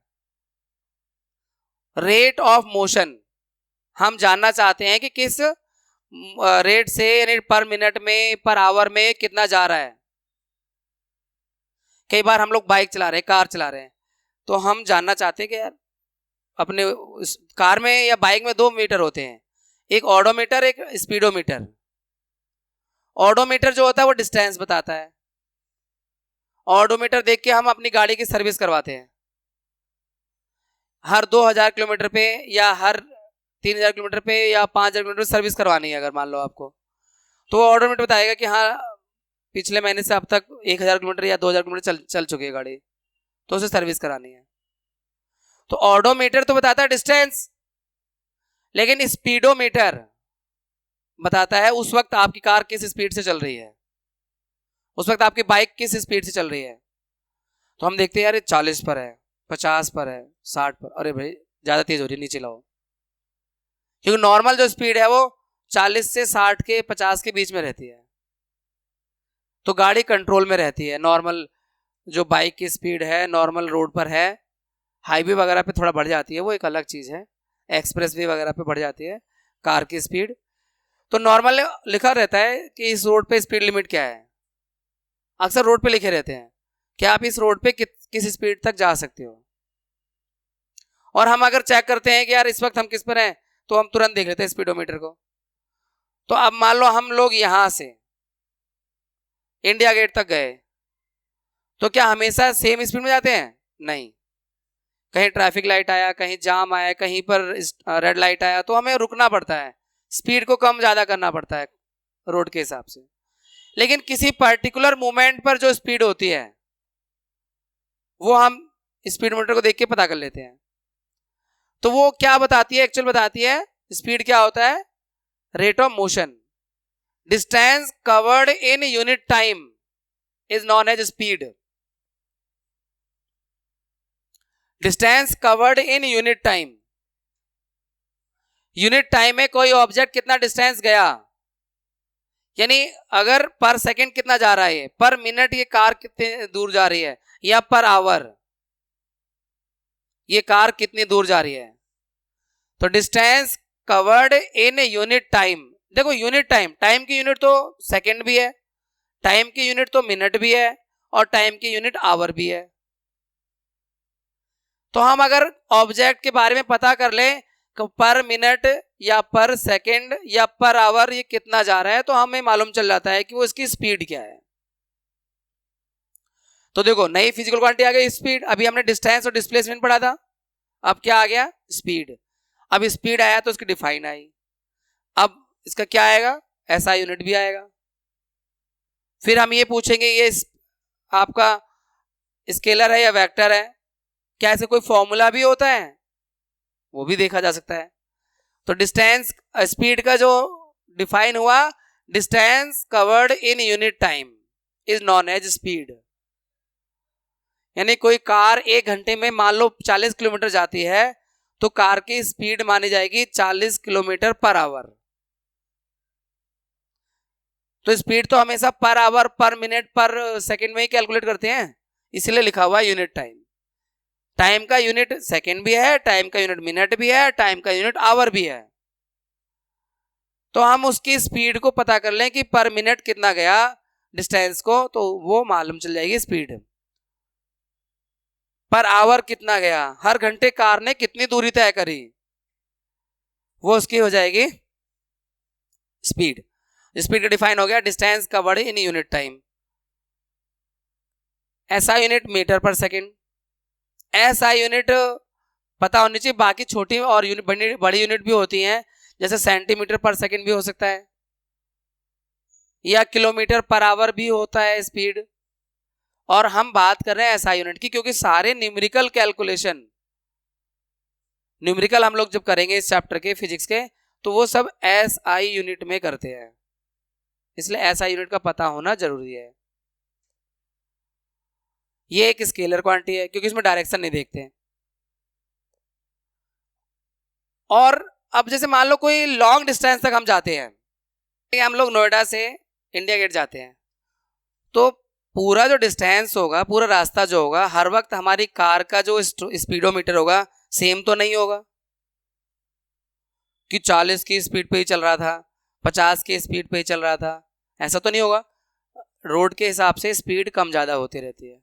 रेट ऑफ मोशन हम जानना चाहते हैं कि किस रेट से यानी पर मिनट में पर आवर में कितना जा रहा है। कई बार हम लोग बाइक चला रहे हैं, कार चला रहे हैं, तो हम जानना चाहते हैं कि यार अपने कार में या बाइक में 2 मीटर होते हैं, एक ऑडोमीटर एक स्पीडोमीटर। ऑडोमीटर जो होता है वो डिस्टेंस बताता है, ऑडोमीटर देख के हम अपनी गाड़ी की सर्विस करवाते हैं। हर 2000 किलोमीटर पे या हर 3000 किलोमीटर पे या 5000 किलोमीटर सर्विस करवानी है अगर मान लो आपको, तो ऑडोमीटर बताएगा कि हाँ पिछले महीने से अब तक 1000 किलोमीटर या 2000 किलोमीटर चल चुकी है गाड़ी, तो उसे सर्विस करानी है। तो ऑडोमीटर तो बताता है डिस्टेंस, लेकिन स्पीडोमीटर बताता है उस वक्त आपकी कार किस स्पीड से चल रही है, उस वक्त आपकी बाइक किस स्पीड से चल रही है। तो हम देखते हैं यार 40 पर है, 50 पर है, 60 पर, अरे भाई ज्यादा तेज हो रही है, नीचे लाओ। क्योंकि नॉर्मल जो स्पीड है वो 40 से 60 के 50 के बीच में रहती है, तो गाड़ी कंट्रोल में रहती है। नॉर्मल जो बाइक की स्पीड है नॉर्मल रोड पर है, हाईवे वगैरह पे थोड़ा बढ़ जाती है, वो एक अलग चीज़ है, एक्सप्रेस वे वगैरह पे बढ़ जाती है कार की स्पीड। तो नॉर्मल लिखा रहता है कि इस रोड पे स्पीड लिमिट क्या है, अक्सर रोड पे लिखे रहते हैं कि आप इस रोड पे किस स्पीड तक जा सकते हो। और हम अगर चेक करते हैं कि यार इस वक्त हम किस पर हैं, तो हम तुरंत देख लेते हैं स्पीडोमीटर को। तो अब मान लो हम लोग यहां से इंडिया गेट तक गए, तो क्या हमेशा सेम स्पीड में जाते हैं? नहीं, कहीं ट्रैफिक लाइट आया, कहीं जाम आया, कहीं पर रेड लाइट आया, तो हमें रुकना पड़ता है, स्पीड को कम ज़्यादा करना पड़ता है रोड के हिसाब से। लेकिन किसी पर्टिकुलर मोमेंट पर जो स्पीड होती है वो हम स्पीडोमीटर को देख के पता कर लेते हैं। तो वो क्या बताती है, एक्चुअल बताती है स्पीड क्या होता है, rate of motion. Distance covered in unit time is known as speed. Distance covered in unit time, unit time में कोई ऑब्जेक्ट कितना डिस्टेंस गया, यानी अगर पर सेकंड कितना जा रहा है, पर मिनट ये कार कितने दूर जा रही है, या पर आवर ये कार कितनी दूर जा रही है। तो distance covered in unit time, देखो यूनिट टाइम, टाइम की यूनिट तो सेकंड भी है, टाइम की यूनिट तो मिनट भी है, और टाइम की यूनिट आवर भी है। तो हम अगर ऑब्जेक्ट के बारे में पता कर लें कि पर मिनट या पर सेकंड या पर आवर ये कितना जा रहा है, तो हमें मालूम चल जाता है कि वो इसकी स्पीड क्या है। तो देखो नई फिजिकल क्वांटिटी आ गई स्पीड, अभी हमने डिस्टेंस और डिस्प्लेसमेंट पढ़ा था, अब क्या आ गया, स्पीड। अब स्पीड आया तो उसकी डिफाइन आई, अब इसका क्या आएगा, एसआई यूनिट भी आएगा। फिर हम ये पूछेंगे ये आपका स्केलर है या वेक्टर है, क्या ऐसे कोई फॉर्मूला भी होता है, वो भी देखा जा सकता है। तो डिस्टेंस स्पीड का जो डिफाइन हुआ, distance covered in unit time is known as speed. यानी कोई कार 1 घंटे में मान लो 40 किलोमीटर जाती है, तो कार की स्पीड मानी जाएगी 40 किलोमीटर पर आवर। तो स्पीड तो हमेशा पर आवर, पर मिनट, पर सेकंड में ही कैलकुलेट करते हैं, इसलिए लिखा हुआ है यूनिट टाइम। टाइम का यूनिट सेकंड भी है, टाइम का यूनिट मिनट भी है, टाइम का यूनिट आवर भी है। तो हम उसकी स्पीड को पता कर लें कि पर मिनट कितना गया डिस्टेंस को, तो वो मालूम चल जाएगी स्पीड। पर आवर कितना गया, हर घंटे कार ने कितनी दूरी तय करी, वो उसकी हो जाएगी स्पीड। स्पीड का डिफाइन हो गया distance covered in unit time. SI unit metre per second, SI unit पता होनी चाहिए, बाकी छोटी और यूनिट बड़ी यूनिट भी होती हैं, जैसे सेंटीमीटर पर सेकंड भी हो सकता है, या किलोमीटर पर आवर भी होता है स्पीड। और हम बात कर रहे हैं एसआई यूनिट की, क्योंकि सारे न्यूमेरिकल कैलकुलेशन, न्यूमेरिकल हम लोग जब करेंगे इस चैप्टर के फिजिक्स के, तो वो सब एसआई यूनिट में करते हैं, इसलिए एसआई यूनिट का पता होना जरूरी है। ये एक स्केलर क्वांटिटी है क्योंकि इसमें डायरेक्शन नहीं देखते हैं। और अब जैसे मान लो कोई लॉन्ग डिस्टेंस तक हम जाते हैं, हम लोग नोएडा से इंडिया गेट जाते हैं, तो पूरा जो डिस्टेंस होगा, पूरा रास्ता जो होगा, हर वक्त हमारी कार का जो स्पीडोमीटर होगा सेम तो नहीं होगा कि 40 की स्पीड पे ही चल रहा था, 50 की स्पीड पे ही चल रहा था, ऐसा तो नहीं होगा। रोड के हिसाब से स्पीड कम ज़्यादा होती रहती है।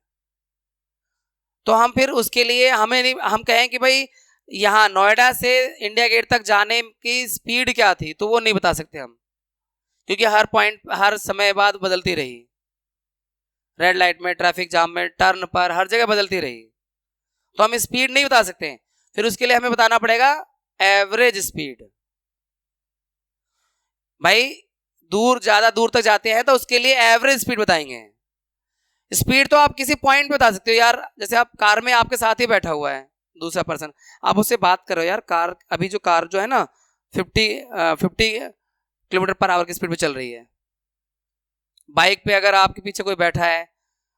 तो हम फिर उसके लिए हमें नहीं, हम कहें कि भाई यहाँ नोएडा से इंडिया गेट तक जाने की स्पीड क्या थी, तो वो नहीं बता सकते हम, क्योंकि हर पॉइंट हर समय बाद बदलती रही, रेड लाइट में, ट्रैफिक जाम में, टर्न पर, हर जगह बदलती रही, तो हम स्पीड नहीं बता सकते। फिर उसके लिए हमें बताना पड़ेगा एवरेज स्पीड। भाई ज़्यादा दूर तक जाते हैं तो उसके लिए एवरेज स्पीड बताएंगे। स्पीड तो आप किसी पॉइंट पे बता सकते हो यार, जैसे आप कार में आपके साथ ही बैठा हुआ है दूसरा पर्सन, आप उससे बात करो यार, कार अभी जो कार जो है ना 50 किलोमीटर पर आवर की स्पीड पे चल रही है। बाइक पे अगर आपके पीछे कोई बैठा है,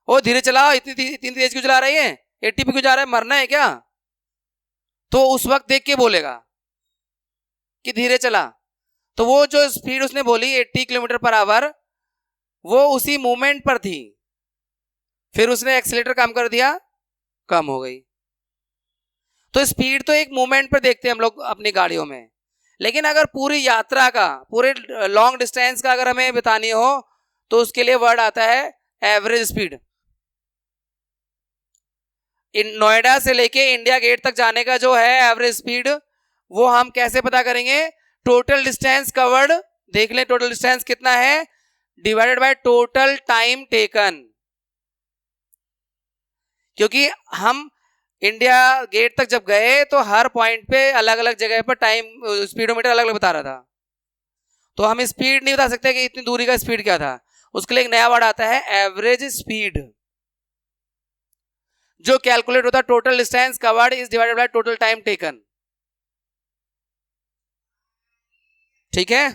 ओ धीरे चलाओ, इतनी तेज क्यों चला रही है, 80 पे क्यों जा रहा है, मरना है क्या, तो उस वक्त देख के बोलेगा कि धीरे चला। तो वो जो स्पीड उसने बोली 80 किलोमीटर पर आवर, वो उसी मूवमेंट पर थी, फिर उसने एक्सीलेटर कम कर दिया, कम हो गई। तो स्पीड तो एक मूवमेंट पर देखते हैं हम लोग अपनी गाड़ियों में, लेकिन अगर पूरी यात्रा का, पूरे लॉन्ग डिस्टेंस का अगर हमें बतानी हो तो उसके लिए वर्ड आता है एवरेज स्पीड। नोएडा से लेके इंडिया गेट तक जाने का जो है एवरेज स्पीड, वो हम कैसे पता करेंगे? टोटल डिस्टेंस कवर्ड, देख लें टोटल डिस्टेंस कितना है, divided by total time taken. क्योंकि हम इंडिया गेट तक जब गए तो हर पॉइंट पे अलग अलग जगह पर टाइम स्पीडोमीटर अलग अलग बता रहा था, तो हम स्पीड नहीं बता सकते कि इतनी दूरी का स्पीड क्या था। उसके लिए एक नया वर्ड आता है एवरेज स्पीड, जो कैलकुलेट होता है total distance covered is divided by total time taken. ठीक है,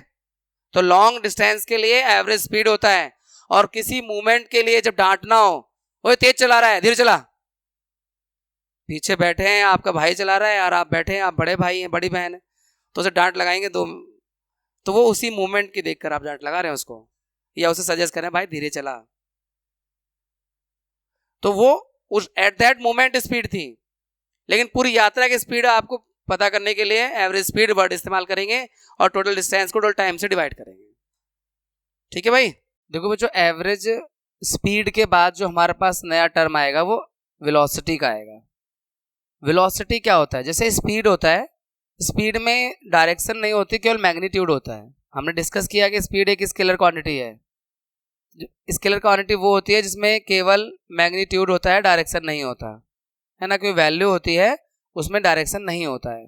तो लॉन्ग डिस्टेंस के लिए एवरेज स्पीड होता है, और किसी मूवमेंट के लिए जब डांटना हो, वो तेज चला रहा है, धीरे चला, पीछे बैठे हैं आपका भाई चला रहा है और आप बैठे हैं, आप बड़े भाई हैं, बड़ी बहन है, तो उसे डांट लगाएंगे दो, तो वो उसी मूवमेंट की देखकर आप डांट लगा रहे हैं उसको, या उसे सजेस्ट करें भाई धीरे चला, तो वो उस एट दैट मोमेंट स्पीड थी। लेकिन पूरी यात्रा की स्पीड आपको पता करने के लिए एवरेज स्पीड वर्ड इस्तेमाल करेंगे और टोटल डिस्टेंस को टोटल टाइम से डिवाइड करेंगे। ठीक है भाई, देखो बच्चों, एवरेज स्पीड के बाद जो हमारे पास नया टर्म आएगा वो वेलोसिटी का आएगा। वेलोसिटी क्या होता है? जैसे स्पीड होता है, स्पीड में डायरेक्शन नहीं होती, केवल मैग्नीट्यूड होता है। हमने डिस्कस किया कि स्पीड एक स्केलर क्वांटिटी है। स्केलर क्वांटिटी वो होती है जिसमें केवल मैग्नीट्यूड होता है, डायरेक्शन नहीं होता है ना, कोई वैल्यू होती है उसमें डायरेक्शन नहीं होता है।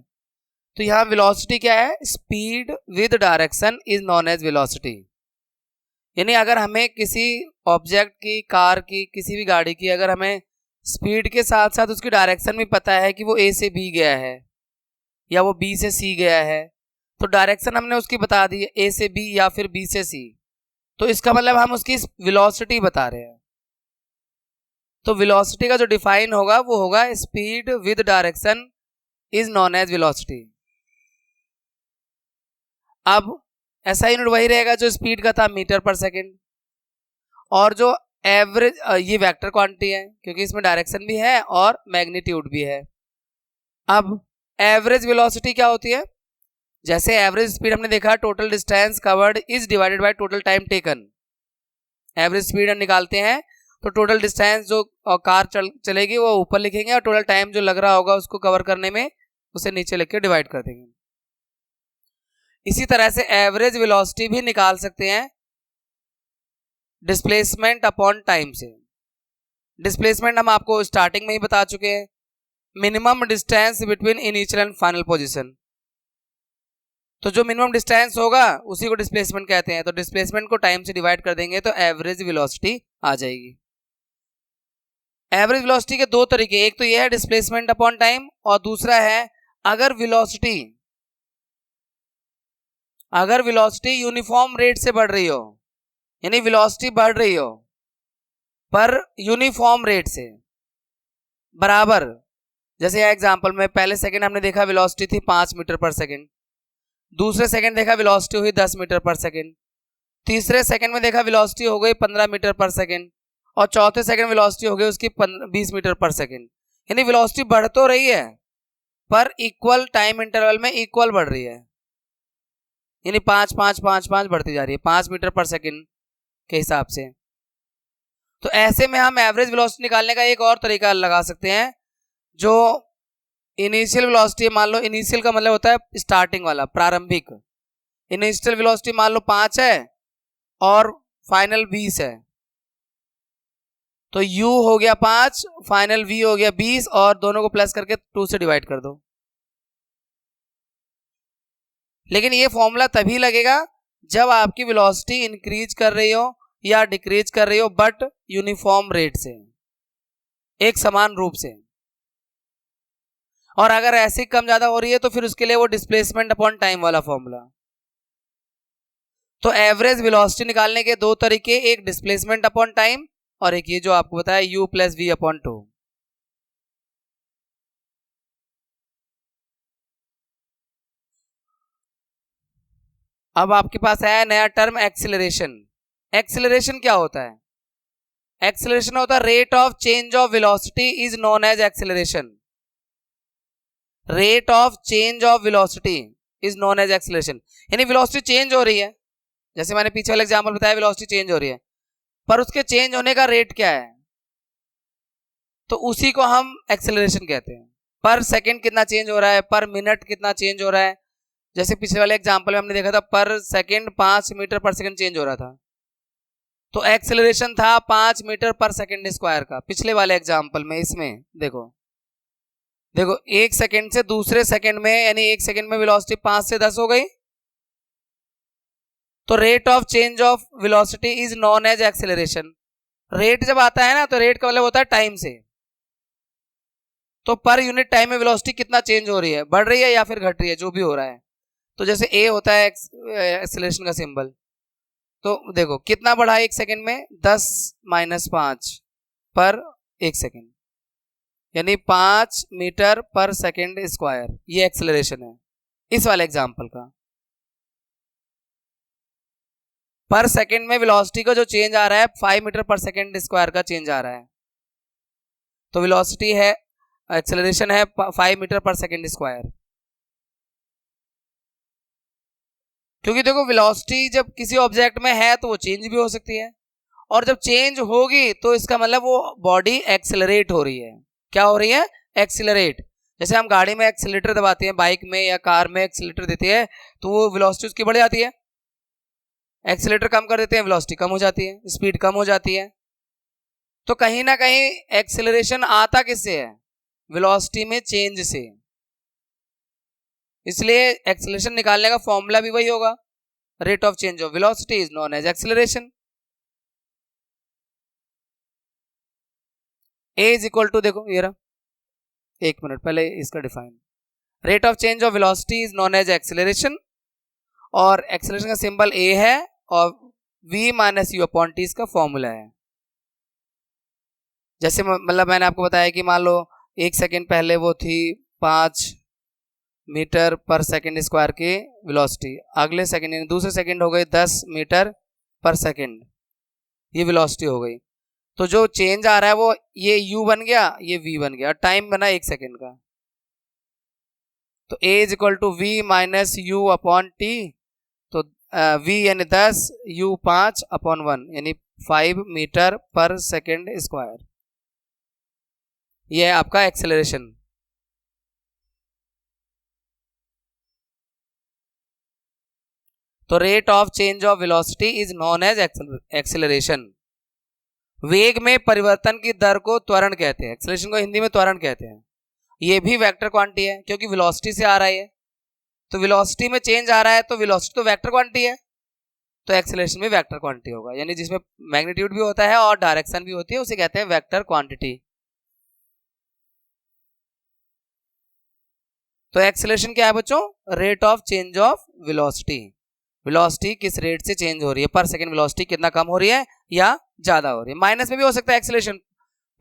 तो यहाँ वेलोसिटी क्या है? Speed with direction is known as velocity. यानी अगर हमें किसी ऑब्जेक्ट की, कार की, किसी भी गाड़ी की, अगर हमें स्पीड के साथ साथ उसकी डायरेक्शन भी पता है कि वो ए से बी गया है या वो बी से सी गया है, तो डायरेक्शन हमने उसकी बता दी है, ए से बी या फिर बी से सी, तो इसका मतलब हम उसकी वेलोसिटी बता रहे हैं। तो वेलोसिटी का जो डिफाइन होगा वो होगा speed with direction is known as velocity. अब ऐसा यूनिट वही रहेगा जो स्पीड का था, मीटर पर सेकेंड, और जो एवरेज, ये वेक्टर क्वांटिटी है क्योंकि इसमें डायरेक्शन भी है और मैग्नीट्यूड भी है। अब एवरेज वेलोसिटी क्या होती है? जैसे एवरेज स्पीड हमने देखा total distance covered is divided by total time taken. Average speed हम निकालते हैं तो टोटल डिस्टेंस जो कार चलेगी वो ऊपर लिखेंगे और टोटल टाइम जो लग रहा होगा उसको कवर करने में उसे नीचे लिख के डिवाइड कर देंगे। इसी तरह से एवरेज वेलोसिटी भी निकाल सकते हैं डिस्प्लेसमेंट अपॉन टाइम से। डिस्प्लेसमेंट हम आपको स्टार्टिंग में ही बता चुके हैं, minimum distance between initial and final position. तो जो मिनिमम डिस्टेंस होगा उसी को डिस्प्लेसमेंट कहते हैं। तो डिस्प्लेसमेंट को टाइम से डिवाइड कर देंगे तो एवरेज वेलोसिटी आ जाएगी। एवरेज वेलोसिटी के दो तरीके, एक तो यह है डिस्प्लेसमेंट अपॉन टाइम, और दूसरा है अगर वेलोसिटी यूनिफॉर्म रेट से बढ़ रही हो, यानी वेलोसिटी बढ़ रही हो पर यूनिफॉर्म रेट से, बराबर। जैसे यह एग्जांपल में पहले सेकंड हमने देखा वेलोसिटी थी 5 मीटर पर सेकंड, दूसरे सेकंड देखा वेलोसिटी हुई 10 मीटर पर सेकंड, तीसरे सेकंड में देखा वेलोसिटी हो गई 15 मीटर पर सेकंड, और चौथे सेकंड वेलोसिटी हो गई उसकी 20 मीटर पर सेकंड। यानी वेलोसिटी बढ़ तो रही है पर इक्वल टाइम इंटरवल में इक्वल बढ़ रही है, यानी 5 बढ़ती जा रही है 5 मीटर पर सेकंड के हिसाब से। तो ऐसे में हम एवरेज वेलोसिटी निकालने का एक और तरीका लगा सकते हैं, जो इनिशियल वेलोसिटी, मान लो इनिशियल का मतलब होता है स्टार्टिंग वाला, प्रारंभिक। इनिशियल वेलोसिटी मान लो 5 है और फाइनल 20 है, तो u हो गया 5, फाइनल v हो गया 20, और दोनों को प्लस करके 2 से डिवाइड कर दो। लेकिन ये फॉर्मूला तभी लगेगा जब आपकी वेलोसिटी इंक्रीज कर रही हो या डिक्रीज कर रही हो, बट यूनिफॉर्म रेट से, एक समान रूप से। और अगर ऐसे कम ज्यादा हो रही है तो फिर उसके लिए वो डिस्प्लेसमेंट अपॉन टाइम वाला फॉर्मूला। तो एवरेज वेलोसिटी निकालने के दो तरीके, एक डिस्प्लेसमेंट अपॉन टाइम और एक ये जो आपको बताया u प्लस वी अपॉन 2। अब आपके पास आया नया टर्म एक्सिलरेशन। एक्सिलरेशन क्या होता है? एक्सिलरेशन होता है rate of change of velocity is known as acceleration. Rate of change of velocity is known as acceleration, यानी वेलोसिटी चेंज हो रही है, जैसे मैंने पीछे वाला एग्जांपल बताया वेलोसिटी चेंज हो रही है, पर उसके चेंज होने का रेट क्या है, तो उसी को हम एक्सेलरेशन कहते हैं। पर सेकंड कितना चेंज हो रहा है, पर मिनट कितना चेंज हो रहा है, जैसे पिछले वाले एग्जांपल में हमने देखा था पर second 5 metre per second change हो रहा था, तो एक्सेलरेशन था 5 मीटर पर सेकंड स्क्वायर का पिछले वाले एग्जांपल में। इसमें देखो देखो एक सेकंड से दूसरे सेकंड में, यानी एक सेकंड में वेलोसिटी 5 से 10 हो गई, तो rate of change of velocity is known as acceleration. Rate जब आता है ना, तो रेट का मतलब होता है टाइम से, तो पर यूनिट टाइम में वेलोसिटी कितना चेंज हो रही है, बढ़ रही है या फिर घट रही है, जो भी हो रहा है। तो जैसे ए होता है एक्सेलरेशन का सिंबल, तो देखो कितना बढ़ा एक सेकंड में, 10 - 5 पर एक सेकंड, यानी 5 मीटर पर सेकंड स्क्वायर, ये एक्सेलरेशन है इस वाले एग्जांपल का। पर सेकंड में वेलोसिटी का जो चेंज आ रहा है 5 मीटर पर सेकंड स्क्वायर का चेंज आ रहा है, तो वेलोसिटी है, एक्सेलरेशन है 5 मीटर पर सेकंड स्क्वायर। क्योंकि देखो वेलोसिटी जब किसी ऑब्जेक्ट में है तो वो चेंज भी हो सकती है, और जब चेंज होगी तो इसका मतलब वो बॉडी एक्सेलरेट हो रही है। क्या हो रही है? एक्सेलरेट। जैसे हम गाड़ी में एक्सेलेटर दबाते हैं, बाइक में या कार में एक्सेलेटर देते हैं, तो वो वेलोसिटी उसकी बढ़ जाती है। एक्सेलेटर कम कर देते हैं, वेलोसिटी कम हो जाती है, स्पीड कम हो जाती है। तो कहीं ना कहीं एक्सेलरेशन आता किससे है? वेलोसिटी में चेंज से। इसलिए एक्सेलरेशन निकालने का फॉर्मूला भी वही होगा, rate of change of velocity is known as acceleration. A is equal to, देखो ये रहा, एक मिनट पहले इसका define, rate of change of velocity is known as acceleration, और एक्सेलरेशन का सिंबल ए है, और v - u/t इसका फॉर्मूला है। जैसे मतलब मैंने आपको बताया कि मान लो एक सेकंड पहले वो थी 5 मीटर पर सेकंड स्क्वायर की वेलोसिटी, अगले सेकंड यानी दूसरे सेकंड हो गई 10 मीटर पर सेकंड, ये वेलोसिटी हो गई। तो जो चेंज आ रहा है वो ये u बन गया, ये v बन गया, टाइम बना एक सेकंड का। तो a is equal to v - u/t, तो v यानी 10, u 5/1 यानी 5 मीटर पर सेकंड स्क्वायर, ये है आपका एक्सेलरेशन। तो rate of change of velocity is known as acceleration. वेग में परिवर्तन की दर को त्वरण कहते हैं, एक्सेलरेशन को हिंदी में त्वरण कहते हैं। ये भी वेक्टर क्वांटिटी है क्योंकि वेलोसिटी से आ रहा है, तो वेलोसिटी में चेंज आ रहा है, तो वेलोसिटी तो वेक्टर क्वांटिटी है, तो एक्सेलरेशन भी वेक्टर क्वांटिटी होगा, यानी जिसमें मैग्नीट्यूड भी होता है और डायरेक्शन भी होती है, उसे कहते हैं वेक्टर क्वांटिटी। तो एक्सेलरेशन क्या है बच्चों? Rate of change of velocity. Velocity किस रेट से चेंज हो रही है, पर सेकंड वेलोसिटी कितना कम हो रही है या ज्यादा हो रही है। माइनस में भी हो सकता है एक्सेलरेशन,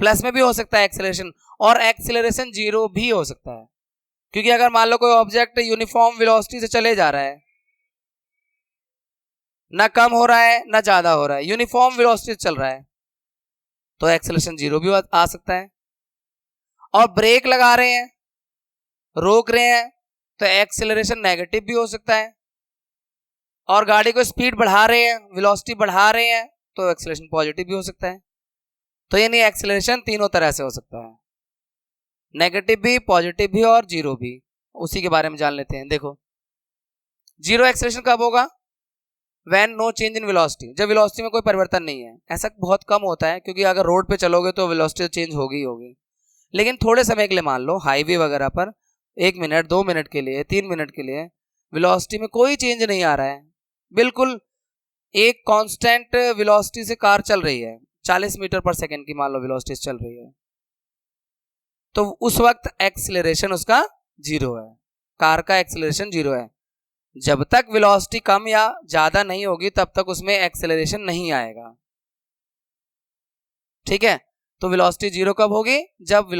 प्लस में भी हो सकता है एक्सेलरेशन, और एक्सेलरेशन 0 भी हो सकता है। क्योंकि अगर मान लो कोई ऑब्जेक्ट यूनिफॉर्म वेलोसिटी से चले जा रहा है, ना कम हो रहा है ना ज्यादा हो रहा है, यूनिफॉर्म वेलोसिटी से चल रहा है, तो एक्सेलरेशन 0 भी आ सकता है। और ब्रेक लगा रहे हैं, रोक रहे हैं, तो एक्सेलरेशन नेगेटिव भी हो सकता है। और गाड़ी को स्पीड बढ़ा रहे हैं, वेलोसिटी बढ़ा रहे हैं, तो एक्सेलरेशन पॉजिटिव भी हो सकता है। तो यानी एक्सेलरेशन तीनों तरह से हो सकता है, नेगेटिव भी, पॉजिटिव भी और 0 भी। उसी के बारे में जान लेते हैं। देखो जीरो एक्सेलरेशन कब होगा? When no change in velocity, जब वेलोसिटी में कोई परिवर्तन नहीं है। ऐसा बहुत कम होता है क्योंकि अगर रोड पे चलोगे तो वेलोसिटी चेंज होगी ही होगी, लेकिन थोड़े समय के लिए, मान लो हाईवे वगैरह पर 1 मिनट 2 मिनट के लिए 3 मिनट के लिए वेलोसिटी में कोई चेंज नहीं आ रहा है, बिल्कुल एक कांस्टेंट वेलोसिटी से कार चल रही है, 40 मीटर पर सेकंड की मान लो वेलोसिटी चल रही है, तो उस वक्त एक्सेलरेशन उसका 0 है, कार का एक्सेलरेशन 0 है। जब तक वेलोसिटी कम या ज्यादा नहीं होगी तब तक उसमें एक्सेलरेशन नहीं आएगा। ठीक है, तो वेलोसिटी 0 कब होगी? जब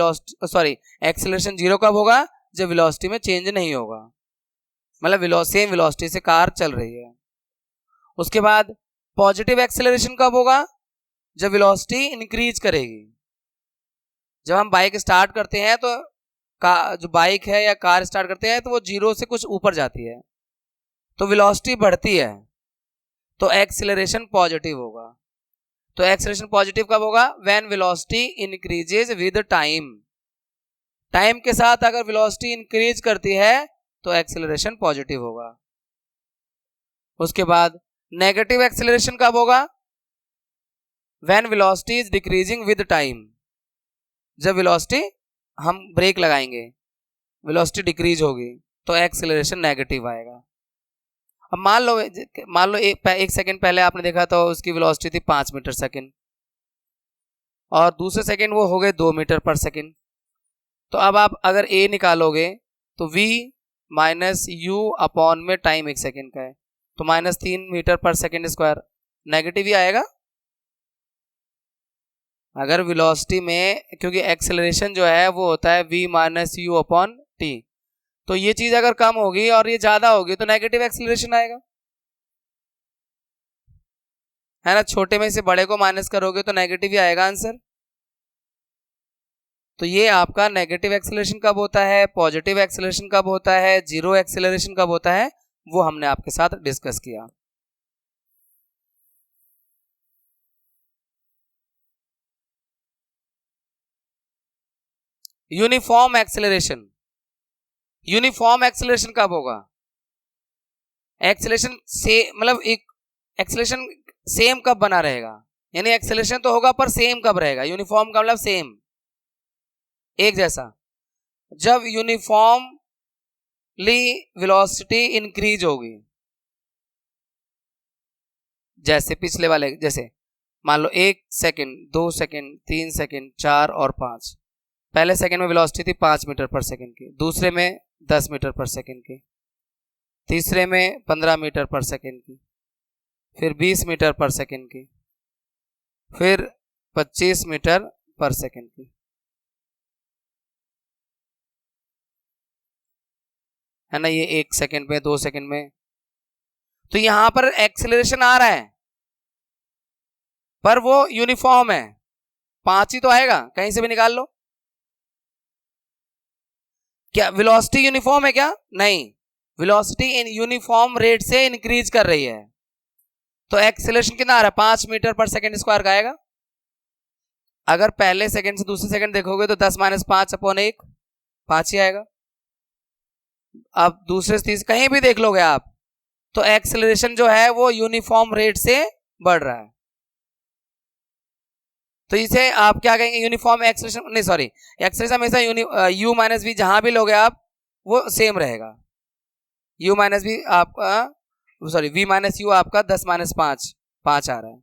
एक्सेलरेशन 0 कब होगा? जब वेलोसिटी में चेंज नहीं होगा, मतलब सेम वेलोसिटी से कार चल रही है। उसके बाद पॉजिटिव एक्सेलरेशन कब होगा? जब वेलोसिटी इंक्रीज करेगी। जब हम बाइक स्टार्ट करते हैं तो जो बाइक है या कार स्टार्ट करते हैं तो वो जीरो से कुछ ऊपर जाती है, तो वेलोसिटी बढ़ती है, तो एक्सेलरेशन पॉजिटिव होगा। तो एक्सेलरेशन पॉजिटिव कब होगा? When velocity increases with time. Time के साथ अगर वेलोसिटी इंक्रीज करती है तो एक्सेलरेशन पॉजिटिव होगा। उसके बाद नेगेटिव एक्सेलरेशन कब होगा? When velocity is decreasing with time. जब वेलोसिटी, हम ब्रेक लगाएंगे, वेलोसिटी डिक्रीज होगी तो एक्सेलरेशन नेगेटिव आएगा। अब मान लो एक सेकंड पहले आपने देखा तो उसकी वेलोसिटी थी 5 मीटर सेकंड और दूसरे सेकंड वो हो गए 2 मीटर पर सेकंड। तो अब आप अगर a निकालोगे तो v माइनस यू अपॉन में टाइम एक सेकंड का है, तो -3 metre per second square, negative ही आएगा। अगर वेलोसिटी में, क्योंकि एक्सेलरेशन जो है वो होता है v minus you upon T, तो ये चीज अगर कम होगी और ये ज्यादा होगी तो नेगेटिव एक्सेलरेशन आएगा, है ना। छोटे में से बड़े को माइनस करोगे तो नेगेटिव ही आएगा आंसर। तो ये आपका नेगेटिव एक्सेलरेशन कब होता है, पॉजिटिव एक्सेलरेशन कब होता है, जीरो एक्सेलरेशन कब होता है, वो हमने आपके साथ डिस्कस किया। यूनिफॉर्म एक्सेलरेशन, यूनिफॉर्म एक्सेलरेशन कब होगा? एक्सेलरेशन से मतलब एक एक्सेलरेशन सेम कब बना रहेगा, यानी एक्सेलरेशन तो होगा पर सेम कब रहेगा? यूनिफॉर्म का मतलब सेम, एक जैसा। जब यूनिफॉर्मली वेलोसिटी इंक्रीज होगी, जैसे पिछले वाले, जैसे मान लो 1 सेकंड, 2 सेकंड, 3 सेकंड, 4 और 5। पहले सेकंड में वेलोसिटी थी 5 मीटर पर सेकंड की, दूसरे में 10 मीटर पर सेकंड की, तीसरे में 15 मीटर पर सेकंड की, फिर 20 मीटर पर सेकंड की, फिर 25 मीटर पर सेकंड की, है ना। ये 1 सेकंड में, 2 सेकंड में, तो यहां पर एक्सेलरेशन आ रहा है पर वो यूनिफॉर्म है, 5 ही तो आएगा, कहीं से भी निकाल लो। क्या वेलोसिटी यूनिफॉर्म है क्या? नहीं, वेलोसिटी इन यूनिफॉर्म रेट से इंक्रीज कर रही है, तो एक्सेलरेशन कितना आ रहा है? 5 मीटर पर सेकंड स्क्वायर का आएगा। अगर पहले सेकंड से दूसरे सेकंड देखोगे तो 10 - 5 अपॉन 1, 5 ही आएगा। अब दूसरे से तीसरे कहीं भी देख लोगे आप तो एक्सेलरेशन जो है वो यूनिफॉर्म रेट से बढ़ रहा है, तो इसे आप क्या कहेंगे? यूनिफॉर्म एक्सेलरेशन, नहीं सॉरी, एक्सेलरेशन हमेशा u माइनस वी जहां भी लोगे आप वो सेम रहेगा। u माइनस वी आपका, सॉरी v माइनस यू आपका 10 - 5 आ रहा है।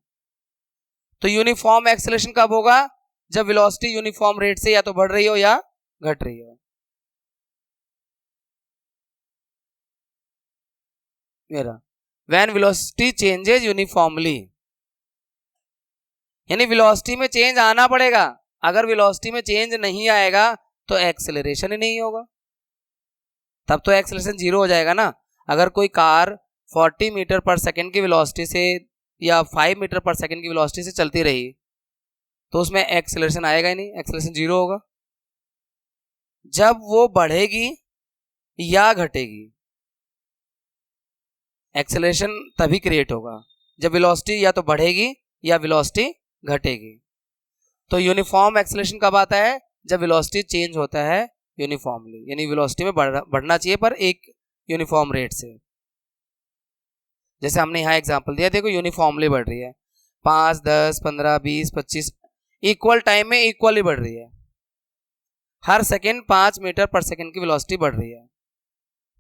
तो यूनिफॉर्म एक्सेलरेशन कब होगा? जब वेलोसिटी यूनिफॉर्म रेट से या तो बढ़ रही हो या घट रही हो। मेरा व्हेन वेलोसिटी चेंजेस यूनिफॉर्मली, यानी वेलोसिटी में चेंज आना पड़ेगा। अगर वेलोसिटी में चेंज नहीं आएगा तो एक्सेलरेशन ही नहीं होगा, तब तो एक्सेलरेशन जीरो हो जाएगा ना। अगर कोई कार 40 मीटर पर सेकंड की वेलोसिटी से या 5 मीटर पर सेकंड की वेलोसिटी से चलती रही तो उसमें एक्सेलरेशन आएगा ही नहीं, एक्सेलरेशन जीरो होगा। जब वो बढ़ेगी या घटेगी, एक्सेलरेशन तभी क्रिएट होगा जब वेलोसिटी या तो बढ़ेगी या वेलोसिटी घटेगी। तो यूनिफॉर्म एक्सेलरेशन कब आता है? जब वेलोसिटी चेंज होता है यूनिफॉर्मली, यानी वेलोसिटी में बढ़ना चाहिए पर एक यूनिफॉर्म रेट से। जैसे हमने यहाँ एग्जांपल दिया, देखो यूनिफॉर्मली बढ़ रही है, 5, 10, 15, 20, 25 इक्वल टाइम में इक्वली बढ़ रही है। हर सेकेंड 5 मीटर पर सेकेंड की वेलोसिटी बढ़ रही है,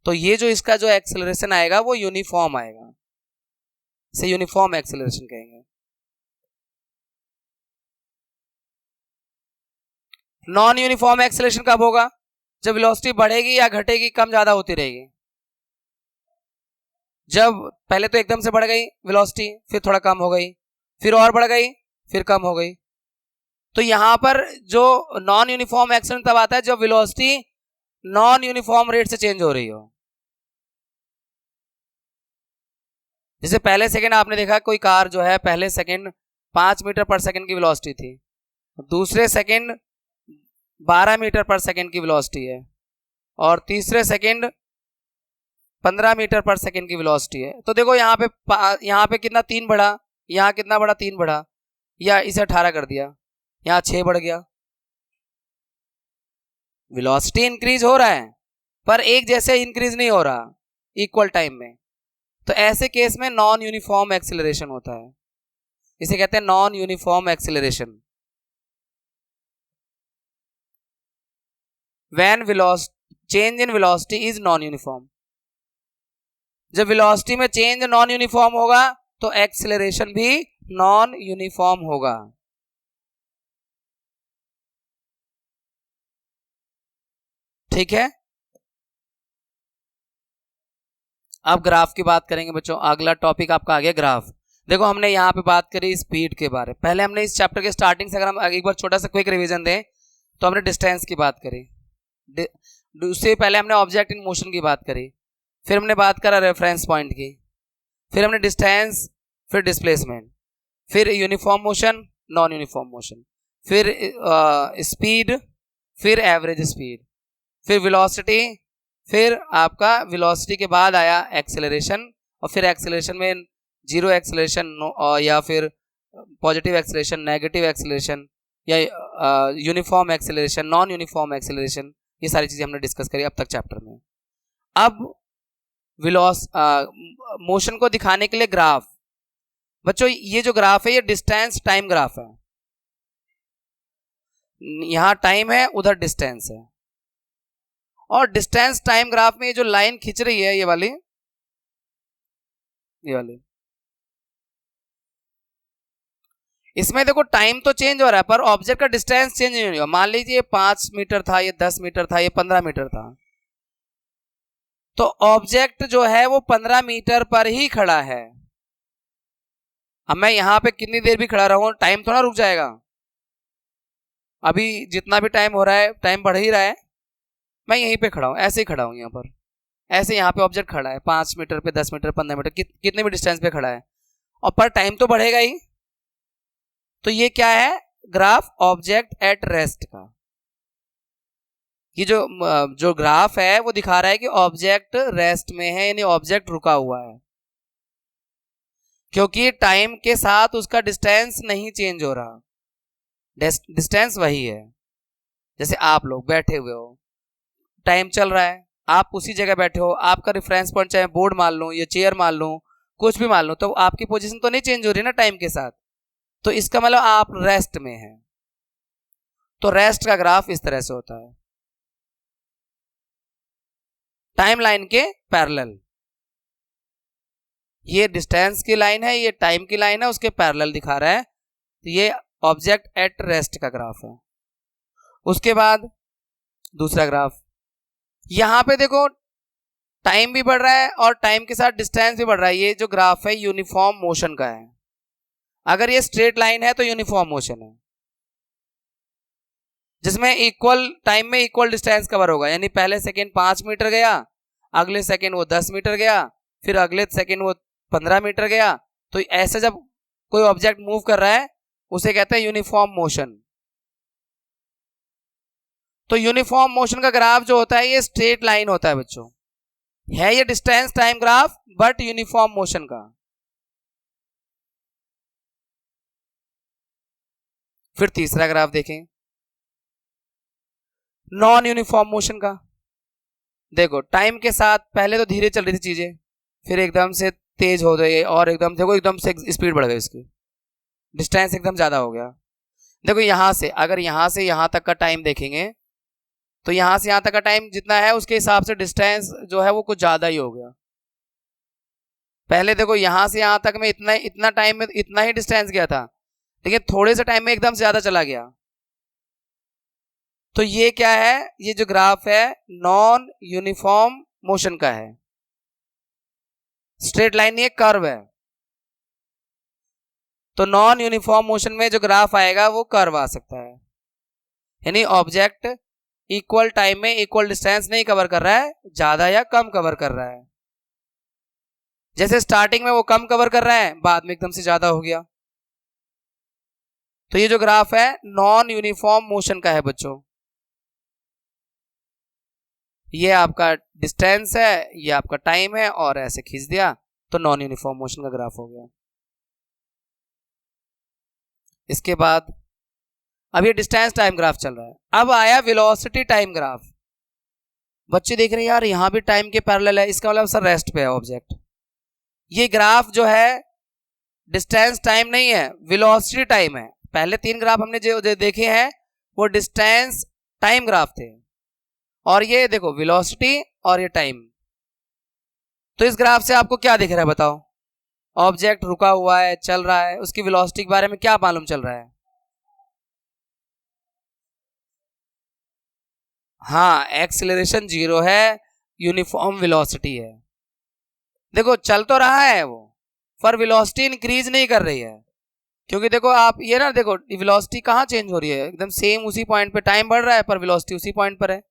तो ये जो इसका जो एक्सेलरेशन आएगा वो यूनिफॉर्म आएगा, इसे यूनिफॉर्म एक्सेलरेशन कहेंगे। नॉन यूनिफॉर्म एक्सेलरेशन कब होगा? जब वेलोसिटी बढ़ेगी या घटेगी, कम ज्यादा होती रहेगी। जब पहले तो एकदम से बढ़ गई वेलोसिटी, फिर थोड़ा कम हो गई, फिर और बढ़ गई, फिर कम हो गई। तो यहां पर जो नॉन यूनिफॉर्म एक्सेलरेशन तब आता है जब वेलोसिटी नॉन यूनिफॉर्म रेट से चेंज हो रही हो। जैसे पहले सेकंड आपने देखा कोई कार जो है पहले सेकंड 5 मीटर पर सेकंड की वेलोसिटी थी, दूसरे सेकंड 12 मीटर पर सेकंड की वेलोसिटी है, और तीसरे सेकंड 15 मीटर पर सेकंड की वेलोसिटी है। तो देखो यहाँ पे कितना 3 बढ़ा, यहाँ कितना बढ़ा 3 बढ़ा, या इसे 18 कर दिया, यहाँ 6 बढ़ गया। वेलोसिटी इंक्रीज हो रहा है पर एक जैसे इंक्रीज नहीं हो रहा इक्वल टाइम में। तो ऐसे केस में नॉन यूनिफॉर्म एक्सीलरेशन होता है, इसे कहते हैं non uniform acceleration. When change in velocity is non uniform, जब वेलोसिटी में चेंज नॉन यूनिफॉर्म होगा तो एक्सीलरेशन भी नॉन यूनिफॉर्म होगा। ठीक है, अब ग्राफ की बात करेंगे बच्चों। अगला टॉपिक आपका आ गया ग्राफ। देखो हमने यहाँ पे बात करी स्पीड के बारे में। पहले हमने इस चैप्टर के स्टार्टिंग से अगर हम एक बार छोटा सा क्विक रिवीजन दें तो हमने डिस्टेंस की बात करी, उससे पहले हमने ऑब्जेक्ट इन मोशन की बात करी, फिर हमने बात करा रेफरेंस पॉइंट की, फिर हमने डिस्टेंस, फिर डिस्प्लेसमेंट, फिर uniform motion, non uniform motion, फिर स्पीड, फिर एवरेज स्पीड, फिर वेलोसिटी, फिर आपका वेलोसिटी के बाद आया एक्सेलरेशन, और फिर एक्सेलरेशन में जीरो एक्सेलरेशन या फिर पॉजिटिव एक्सेलरेशन, नेगेटिव एक्सेलरेशन, या uniform acceleration, non uniform acceleration, ये सारी चीज़ें हमने डिस्कस करी अब तक चैप्टर में। अब मोशन को दिखाने के लिए ग्राफ, बच्चों ये जो ग्राफ है ये डिस्टेंस टाइम ग्राफ है। यहाँ टाइम है, उधर डिस्टेंस है, और डिस्टेंस टाइम ग्राफ में ये जो लाइन खींच रही है ये वाली, इसमें देखो टाइम तो चेंज हो रहा है पर ऑब्जेक्ट का डिस्टेंस चेंज नहीं होगा। मान लीजिए ये 5 मीटर था, ये 10 मीटर था, ये 15 मीटर था, तो ऑब्जेक्ट जो है वो 15 मीटर पर ही खड़ा है। अब मैं यहां पे कितनी देर भी खड़ा रहूं टाइम थोड़ा रुक जाएगा। अभी जितना भी टाइम हो रहा है, टाइम बढ़ ही रहा है, मैं यहीं पे खड़ा हूं, ऐसे ही खड़ा हूं यहाँ पर, ऐसे यहाँ पे ऑब्जेक्ट खड़ा है 5 मीटर पे, 10 मीटर, 15 मीटर, कितने भी डिस्टेंस पे खड़ा है, और पर टाइम तो बढ़ेगा ही। तो ये क्या है, ग्राफ ऑब्जेक्ट एट रेस्ट का। ये जो ग्राफ है वो दिखा रहा है कि ऑब्जेक्ट रेस्ट में है, यानी ऑब्जेक्ट रुका हुआ है, क्योंकि टाइम के साथ उसका डिस्टेंस नहीं चेंज हो रहा, डिस्टेंस वही है। जैसे आप लोग बैठे हुए हो, टाइम चल रहा है, आप उसी जगह बैठे हो, आपका रेफरेंस पॉइंट चाहे बोर्ड मान लो या चेयर मान लो, कुछ भी मान लो, तो आपकी पोजीशन तो नहीं चेंज हो रही ना टाइम के साथ, तो इसका मतलब आप रेस्ट में हैं। तो रेस्ट का ग्राफ इस तरह से होता है, टाइम लाइन के पैरेलल। ये डिस्टेंस की लाइन है, ये टाइम की लाइन है, उसके पैरेलल दिखा रहा है। तो ये ऑब्जेक्ट एट रेस्ट का ग्राफ है। उसके बाद दूसरा ग्राफ, यहां पे देखो टाइम भी बढ़ रहा है और टाइम के साथ डिस्टेंस भी बढ़ रहा है। ये जो ग्राफ है यूनिफॉर्म मोशन का है। अगर ये स्ट्रेट लाइन है तो यूनिफॉर्म मोशन है, जिसमें इक्वल टाइम में इक्वल डिस्टेंस कवर होगा, यानी पहले सेकंड 5 मीटर गया, अगले सेकंड वो 10 मीटर गया, फिर अगले सेकंड वो 15 मीटर गया। तो ऐसे जब कोई ऑब्जेक्ट मूव कर रहा है उसे कहते हैं यूनिफॉर्म मोशन। तो यूनिफॉर्म मोशन का ग्राफ जो होता है ये स्ट्रेट लाइन होता है बच्चों, है ये distance time graph but uniform motion का। फिर तीसरा ग्राफ देखें नॉन यूनिफॉर्म मोशन का। देखो टाइम के साथ पहले तो धीरे चल रही थी चीजें, फिर एकदम से तेज हो गई, और एकदम देखो एकदम से स्पीड बढ़ गई, इसकी डिस्टेंस एकदम ज्यादा हो गया। देखो यहां से अगर यहां से यहां तक का टाइम देखेंगे तो यहां से यहां तक का टाइम जितना है उसके हिसाब से डिस्टेंस जो है वो कुछ ज्यादा ही हो गया। पहले देखो यहां से यहां तक में इतना टाइम में इतना ही डिस्टेंस गया था, लेकिन थोड़े से टाइम में एकदम से ज्यादा चला गया। तो ये क्या है, ये जो ग्राफ है नॉन यूनिफॉर्म मोशन का है। स्ट्रेट लाइन ये कर्व है, तो नॉन यूनिफॉर्म मोशन में जो ग्राफ आएगा वो कर्व आ सकता है, यानी ऑब्जेक्ट इक्वल टाइम में इक्वल डिस्टेंस नहीं कवर कर रहा है, ज्यादा या कम कवर कर रहा है। जैसे स्टार्टिंग में वो कम कवर कर रहा है, बाद में एकदम से ज्यादा हो गया। तो ये जो ग्राफ है नॉन यूनिफॉर्म मोशन का है बच्चों। ये आपका डिस्टेंस है, ये आपका टाइम है, और ऐसे खींच दिया तो नॉन यूनिफॉर्म मोशन का ग्राफ हो गया। इसके बाद अब ये डिस्टेंस टाइम ग्राफ चल रहा है। अब आया वेलोसिटी टाइम ग्राफ। बच्चे देख रहे हैं यार यहां भी टाइम के पैरेलल है, इसका मतलब सर रेस्ट पे है ऑब्जेक्ट। ये ग्राफ जो है डिस्टेंस टाइम नहीं है, वेलोसिटी टाइम है। पहले 3 ग्राफ हमने जो देखे हैं वो डिस्टेंस टाइम ग्राफ थे, और ये देखो वेलोसिटी और ये टाइम। तो इस ग्राफ से आपको क्या दिख रहा है बताओ? ऑब्जेक्ट रुका हुआ है, चल रहा है, उसकी वेलोसिटी के बारे में क्या मालूम चल रहा है? हाँ, एक्सीलरेशन 0 है, यूनिफॉर्म वेलोसिटी है। देखो चल तो रहा है वो, पर वेलोसिटी इंक्रीज नहीं कर रही है। क्योंकि देखो आप ये ना देखो वेलोसिटी कहाँ चेंज हो रही है, एकदम सेम उसी पॉइंट पे टाइम बढ़ रहा है पर वेलोसिटी उसी पॉइंट पर है।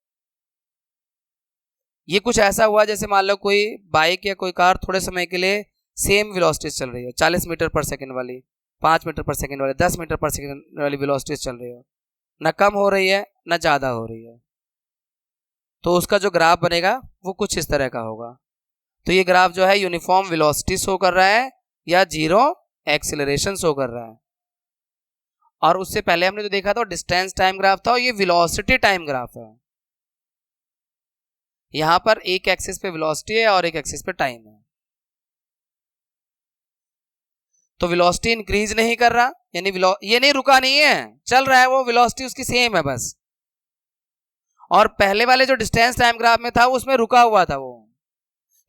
ये कुछ ऐसा हुआ जैसे मान लो कोई बाइक या कोई कार थोड़े समय के लिए सेम वेलोसिटी चल रही है, 40 मीटर पर सेकंड वाली, 5 मीटर पर सेकंड वाली, 10 मीटर पर सेकंड वाली वेलोसिटी चल रही है, ना कम हो रही है ना ज़्यादा हो रही है। तो उसका जो ग्राफ बनेगा वो कुछ इस तरह का होगा। तो ये ग्राफ जो है यूनिफॉर्म वेलोसिटी शो कर रहा है या 0 एक्सीलरेशन शो कर रहा है। और उससे पहले हमने जो देखा था डिस्टेंस टाइम ग्राफ था, और ये वेलोसिटी टाइम ग्राफ है। यहां पर एक एक्सिस पे वेलोसिटी है और एक एक्सिस पे टाइम है। तो वेलोसिटी इंक्रीज नहीं कर रहा, यानी ये नहीं रुका नहीं है, चल रहा है वो, वेलोसिटी उसकी सेम है बस। और पहले वाले जो डिस्टेंस टाइम ग्राफ में था उसमें रुका हुआ था वो,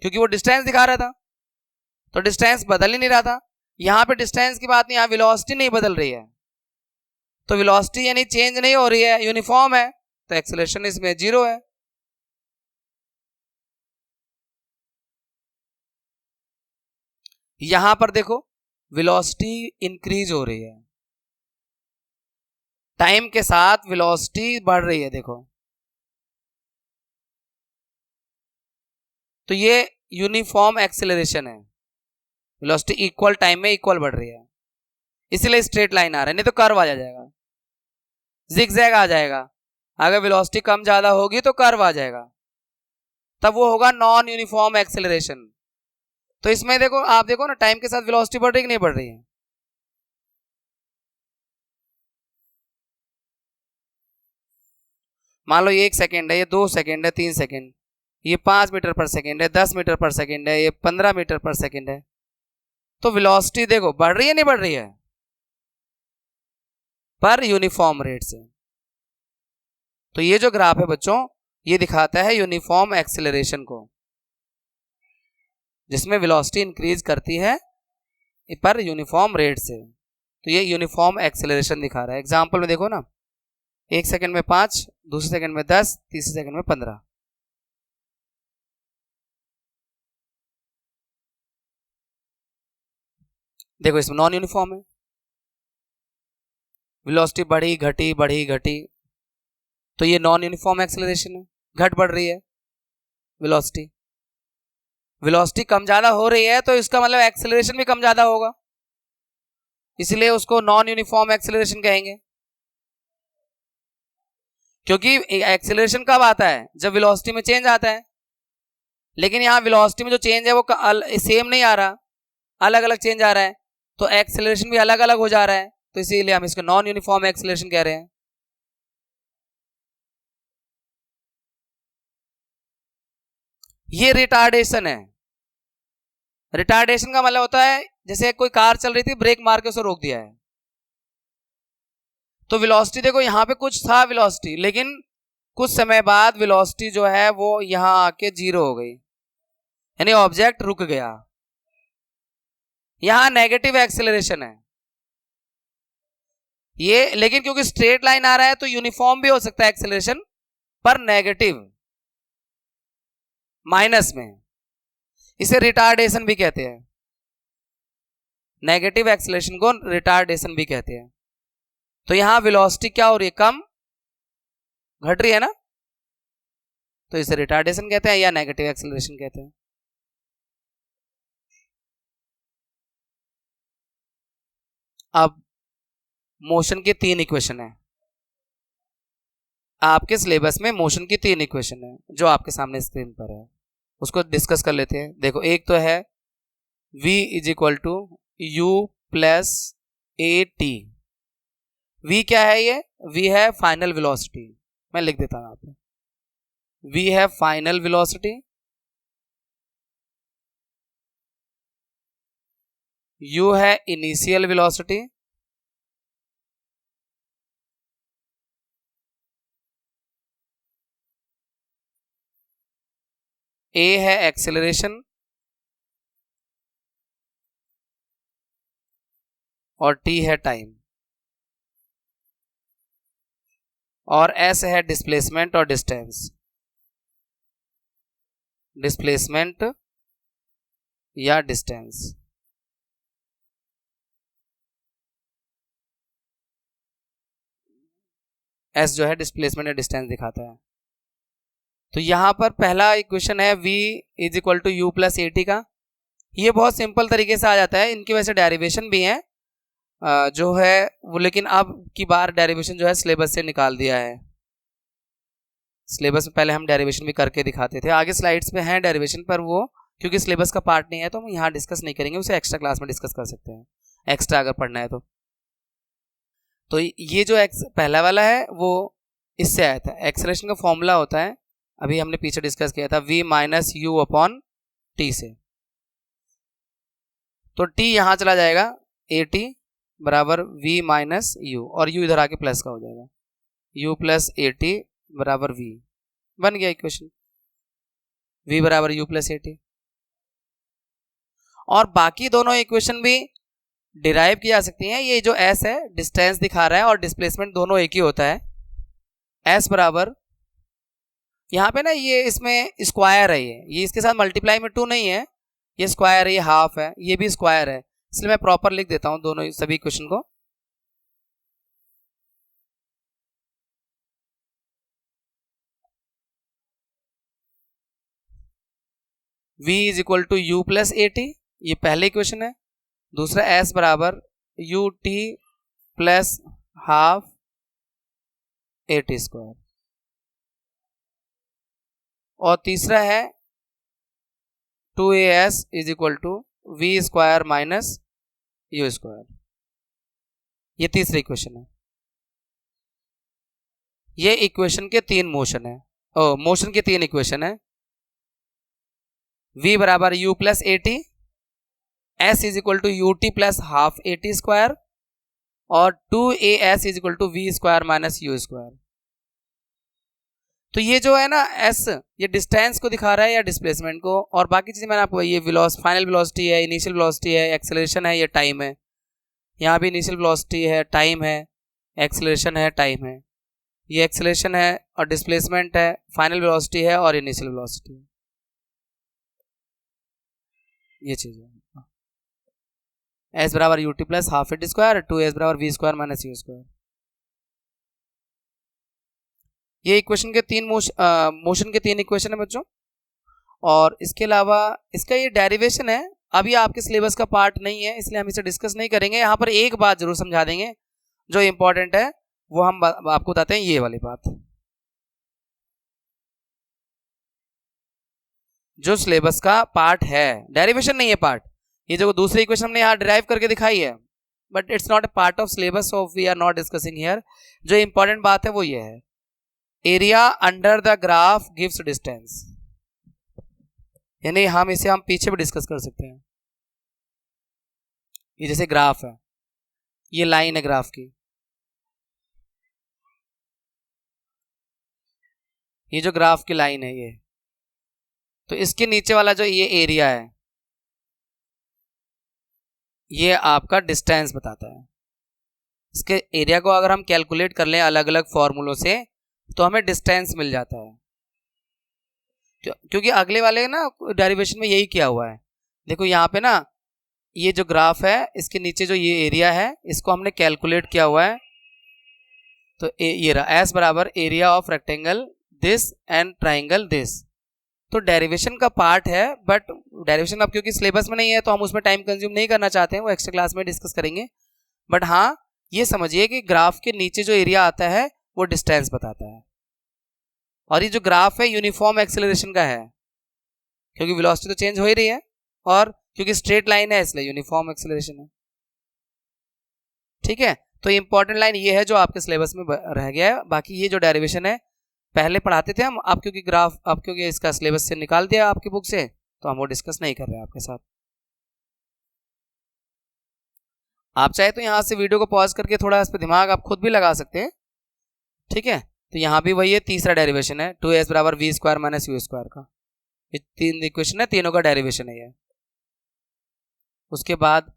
क्योंकि वो डिस्टेंस दिखा रहा था, तो डिस्टेंस बदल ही नहीं रहा था। यहां पे डिस्टेंस की बात नहीं, यहां वेलोसिटी नहीं बदल रही है, तो वेलोसिटी यानी चेंज नहीं हो रही है, यूनिफॉर्म है, तो एक्सीलरेशन इसमें 0 है। यहां पर देखो वेलोसिटी इंक्रीज हो रही है, टाइम के साथ वेलोसिटी बढ़ रही है, देखो। तो ये यूनिफॉर्म एक्सीलरेशन है, वेलोसिटी इक्वल टाइम में इक्वल बढ़ रही है, इसलिए स्ट्रेट लाइन आ रहा है, नहीं तो कर्व आ जाएगा, जिगजैग आ जाएगा। अगर वेलोसिटी कम ज्यादा होगी तो कर्व आ जाएगा, तब वो होगा नॉन यूनिफॉर्म एक्सीलरेशन। तो इसमें देखो आप देखो ना टाइम के साथ वेलोसिटी बढ़ रही है कि नहीं बढ़ रही है? मान लो ये 1 सेकेंड है, ये 2 सेकेंड है, 3 सेकेंड, ये 5 मीटर पर सेकेंड है, 10 मीटर पर सेकेंड है, ये 15 मीटर पर सेकेंड है। तो वेलोसिटी देखो बढ़ रही है नहीं बढ़ रही है? पर यूनिफॉर्म रेट से। तो ये जो ग्राफ है बच्चों ये दिखाता है यूनिफॉर्म एक्सीलरेशन को, जिसमें वेलोसिटी इंक्रीज करती है पर यूनिफॉर्म रेट से। तो ये यूनिफॉर्म एक्सीलरेशन दिखा रहा है। एग्जांपल में देखो ना, 1 सेकंड में 5, दूसरे सेकंड में 10, तीसरे सेकंड में 15। देखो इसमें नॉन यूनिफॉर्म है, वेलोसिटी बढ़ी घटी बढ़ी घटी, तो ये नॉन यूनिफॉर्म एक्सीलरेशन है, घट बढ़ रही है वेलोसिटी। वेलोसिटी कम ज्यादा हो रही है तो इसका मतलब एक्सीलरेशन भी कम ज्यादा होगा, इसलिए उसको नॉन यूनिफॉर्म एक्सीलरेशन कहेंगे। क्योंकि एक्सीलरेशन कब आता है? जब वेलोसिटी में चेंज आता है, लेकिन यहाँ वेलोसिटी में जो चेंज है वो सेम नहीं आ रहा, अलग अलग चेंज आ रहा है, तो एक्सीलरेशन भी अलग अलग हो जा रहा है, तो इसीलिए हम इसको नॉन यूनिफॉर्म एक्सीलरेशन कह रहे हैं। ये रिटार्डेशन है। रिटार्डेशन का मतलब होता है जैसे कोई कार चल रही थी, ब्रेक मार के उसे रोक दिया है, तो वेलोसिटी देखो यहां पे कुछ था वेलोसिटी, लेकिन कुछ समय बाद वेलोसिटी जो है वो यहां आके 0 हो गई, यानी ऑब्जेक्ट रुक गया। यहां नेगेटिव एक्सेलरेशन है ये, लेकिन क्योंकि स्ट्रेट लाइन आ रहा है तो यूनिफॉर्म भी हो सकता है एक्सेलरेशन, पर नेगेटिव, माइनस में। इसे रिटार्डेशन भी कहते हैं, नेगेटिव एक्सेलरेशन को रिटार्डेशन भी कहते हैं। तो यहां वेलोसिटी क्या हो रही है? कम, घट रही है ना, तो इसे रिटार्डेशन कहते हैं या नेगेटिव एक्सेलरेशन कहते हैं। अब मोशन के 3 इक्वेशन है आपके सिलेबस में, मोशन की 3 इक्वेशन है जो आपके सामने स्क्रीन पर है, उसको डिस्कस कर लेते हैं। देखो, एक तो है v is equal to u plus a t. v क्या है? ये v है फाइनल वेलोसिटी, मैं लिख देता हूं यहाँ पे, v है फाइनल वेलोसिटी, u है इनिशियल वेलोसिटी, a है एक्सेलरेशन और t है टाइम, और s है डिस्प्लेसमेंट और डिस्टेंस, डिस्प्लेसमेंट या डिस्टेंस। s जो है डिस्प्लेसमेंट या डिस्टेंस दिखाता है। तो यहां पर पहला इक्वेशन है v is equal to u plus a t का, ये बहुत सिंपल तरीके से आ जाता है, इनकी वैसे डेरिवेशन भी है जो है वो, लेकिन अब की बार डेरिवेशन जो है सिलेबस से निकाल दिया है। सिलेबस में पहले हम डेरिवेशन भी करके दिखाते थे, आगे स्लाइड्स पे हैं डेरिवेशन, पर वो क्योंकि सिलेबस का पार्ट नहीं है तो हम यहाँ डिस्कस नहीं करेंगे, उसे एक्स्ट्रा क्लास में डिस्कस कर सकते हैं, एक्स्ट्रा अगर पढ़ना है तो ये जो पहला वाला है वो इससे आया था। एक्सेलरेशन का फॉर्मूला होता है, अभी हमने पीछे डिस्कस किया था, v minus you upon T से। तो t यहाँ चला जाएगा, ए टी बराबर v माइनस यू, और u इधर आके प्लस का हो जाएगा, u प्लस ए टी बराबर v, बन गया इक्वेशन, v बराबर u प्लस ए टी। और बाकी दोनों इक्वेशन भी डिराइव की जा सकती हैं। ये जो s है डिस्टेंस दिखा रहा है और डिस्प्लेसमेंट दोनों एक ही होता है। s बराबर यहाँ पे ना, ये इसमें स्क्वायर है, ये इसके साथ मल्टीप्लाई में 2 नहीं है, ये स्क्वायर है, ये हाफ है, ये भी स्क्वायर है, इसलिए मैं प्रॉपर लिख देता हूं दोनों सभी इक्वेशन को। v is equal to u plus a t, ये पहले इक्वेशन है। दूसरा s बराबर u t plus half a t square, और तीसरा है 2as is equal to v square minus u square, ये तीसरी इक्वेशन है। ये इक्वेशन के 3 मोशन है, मोशन के 3 इक्वेशन है। v बराबर u plus a t, s is equal to u t plus half a t square, और 2as is equal to v square minus u square. तो ये जो है ना s, ये डिस्टेंस को दिखा रहा है या डिस्प्लेसमेंट को, और बाकी चीजें मैंने आपको, ये फाइनल वेलोसिटी है, इनिशियल वेलोसिटी है, एक्सेलरेशन है, ये टाइम है। यहाँ भी इनिशियल वेलोसिटी है, टाइम है, एक्सेलरेशन है, टाइम है, ये एक्सेलरेशन है और डिस्प्लेसमेंट है, फाइनल वेलोसिटी है और इनिशियल वेलोसिटी है, ये चीज है। s बराबर u t plus half a t square, 2s बराबर v square minus u square. ये इक्वेशन के 3 मोशन के 3 इक्वेशन है बच्चों, और इसके अलावा इसका ये डेरिवेशन है, अभी आपके सिलेबस का पार्ट नहीं है इसलिए हम इसे डिस्कस नहीं करेंगे। यहाँ पर एक बात जरूर समझा देंगे जो इंपॉर्टेंट है, वो हम आपको बताते हैं, ये वाली बात जो सिलेबस का पार्ट है, डेरिवेशन नहीं है पार्ट। ये जो दूसरी इक्वेशन हमने यहाँ डिराइव करके दिखाई है, but it's not a part of syllabus, so we are not discussing here. जो इंपॉर्टेंट बात है वो ये है, area under the graph gives distance, यानी हम इसे हम पीछे भी डिस्कस कर सकते हैं। ये जैसे ग्राफ है, ये लाइन है ग्राफ की, ये जो ग्राफ की लाइन है ये, तो इसके नीचे वाला जो ये एरिया है, ये आपका डिस्टेंस बताता है। इसके एरिया को अगर हम कैलकुलेट कर लें अलग अलग फॉर्मूलों से तो हमें डिस्टेंस मिल जाता है, क्योंकि अगले वाले ना डेरिवेशन में यही किया हुआ है। देखो यहाँ पे ना, ये जो ग्राफ है इसके नीचे जो ये एरिया है इसको हमने कैलकुलेट किया हुआ है। तो ये रहा s बराबर area of rectangle this and triangle this. तो डेरिवेशन का पार्ट है, बट डेरिवेशन अब क्योंकि सिलेबस में नहीं है तो हम उसमें टाइम कंज्यूम नहीं करना चाहते हैं, वो एक्स्ट्रा क्लास में डिस्कस करेंगे। बट हाँ ये समझिए कि ग्राफ के नीचे जो एरिया आता है वो डिस्टेंस बताता है, और ये जो ग्राफ है यूनिफॉर्म एक्सेलरेशन का है, क्योंकि वेलोसिटी तो चेंज हो ही रही है और क्योंकि स्ट्रेट लाइन है इसलिए यूनिफॉर्म एक्सेलरेशन है। ठीक है, तो इंपॉर्टेंट लाइन ये है जो आपके सिलेबस में रह गया है। बाकी ये जो डेरिवेशन है पहले पढ़ाते थे हम, अब क्योंकि ग्राफ अब क्योंकि इसका सिलेबस से निकाल दिया आपकी बुक से, तो हम वो डिस्कस नहीं कर रहे हैं आपके साथ। आप चाहे तो यहाँ से वीडियो को पॉज करके थोड़ा इस पर दिमाग आप खुद भी लगा सकते हैं। ठीक है, तो यहाँ भी वही है, तीसरा डेरिवेशन है 2s बराबर v square minus u square का। ये 3 इक्वेशन है, तीनों का डेरिवेशन है ये। उसके बाद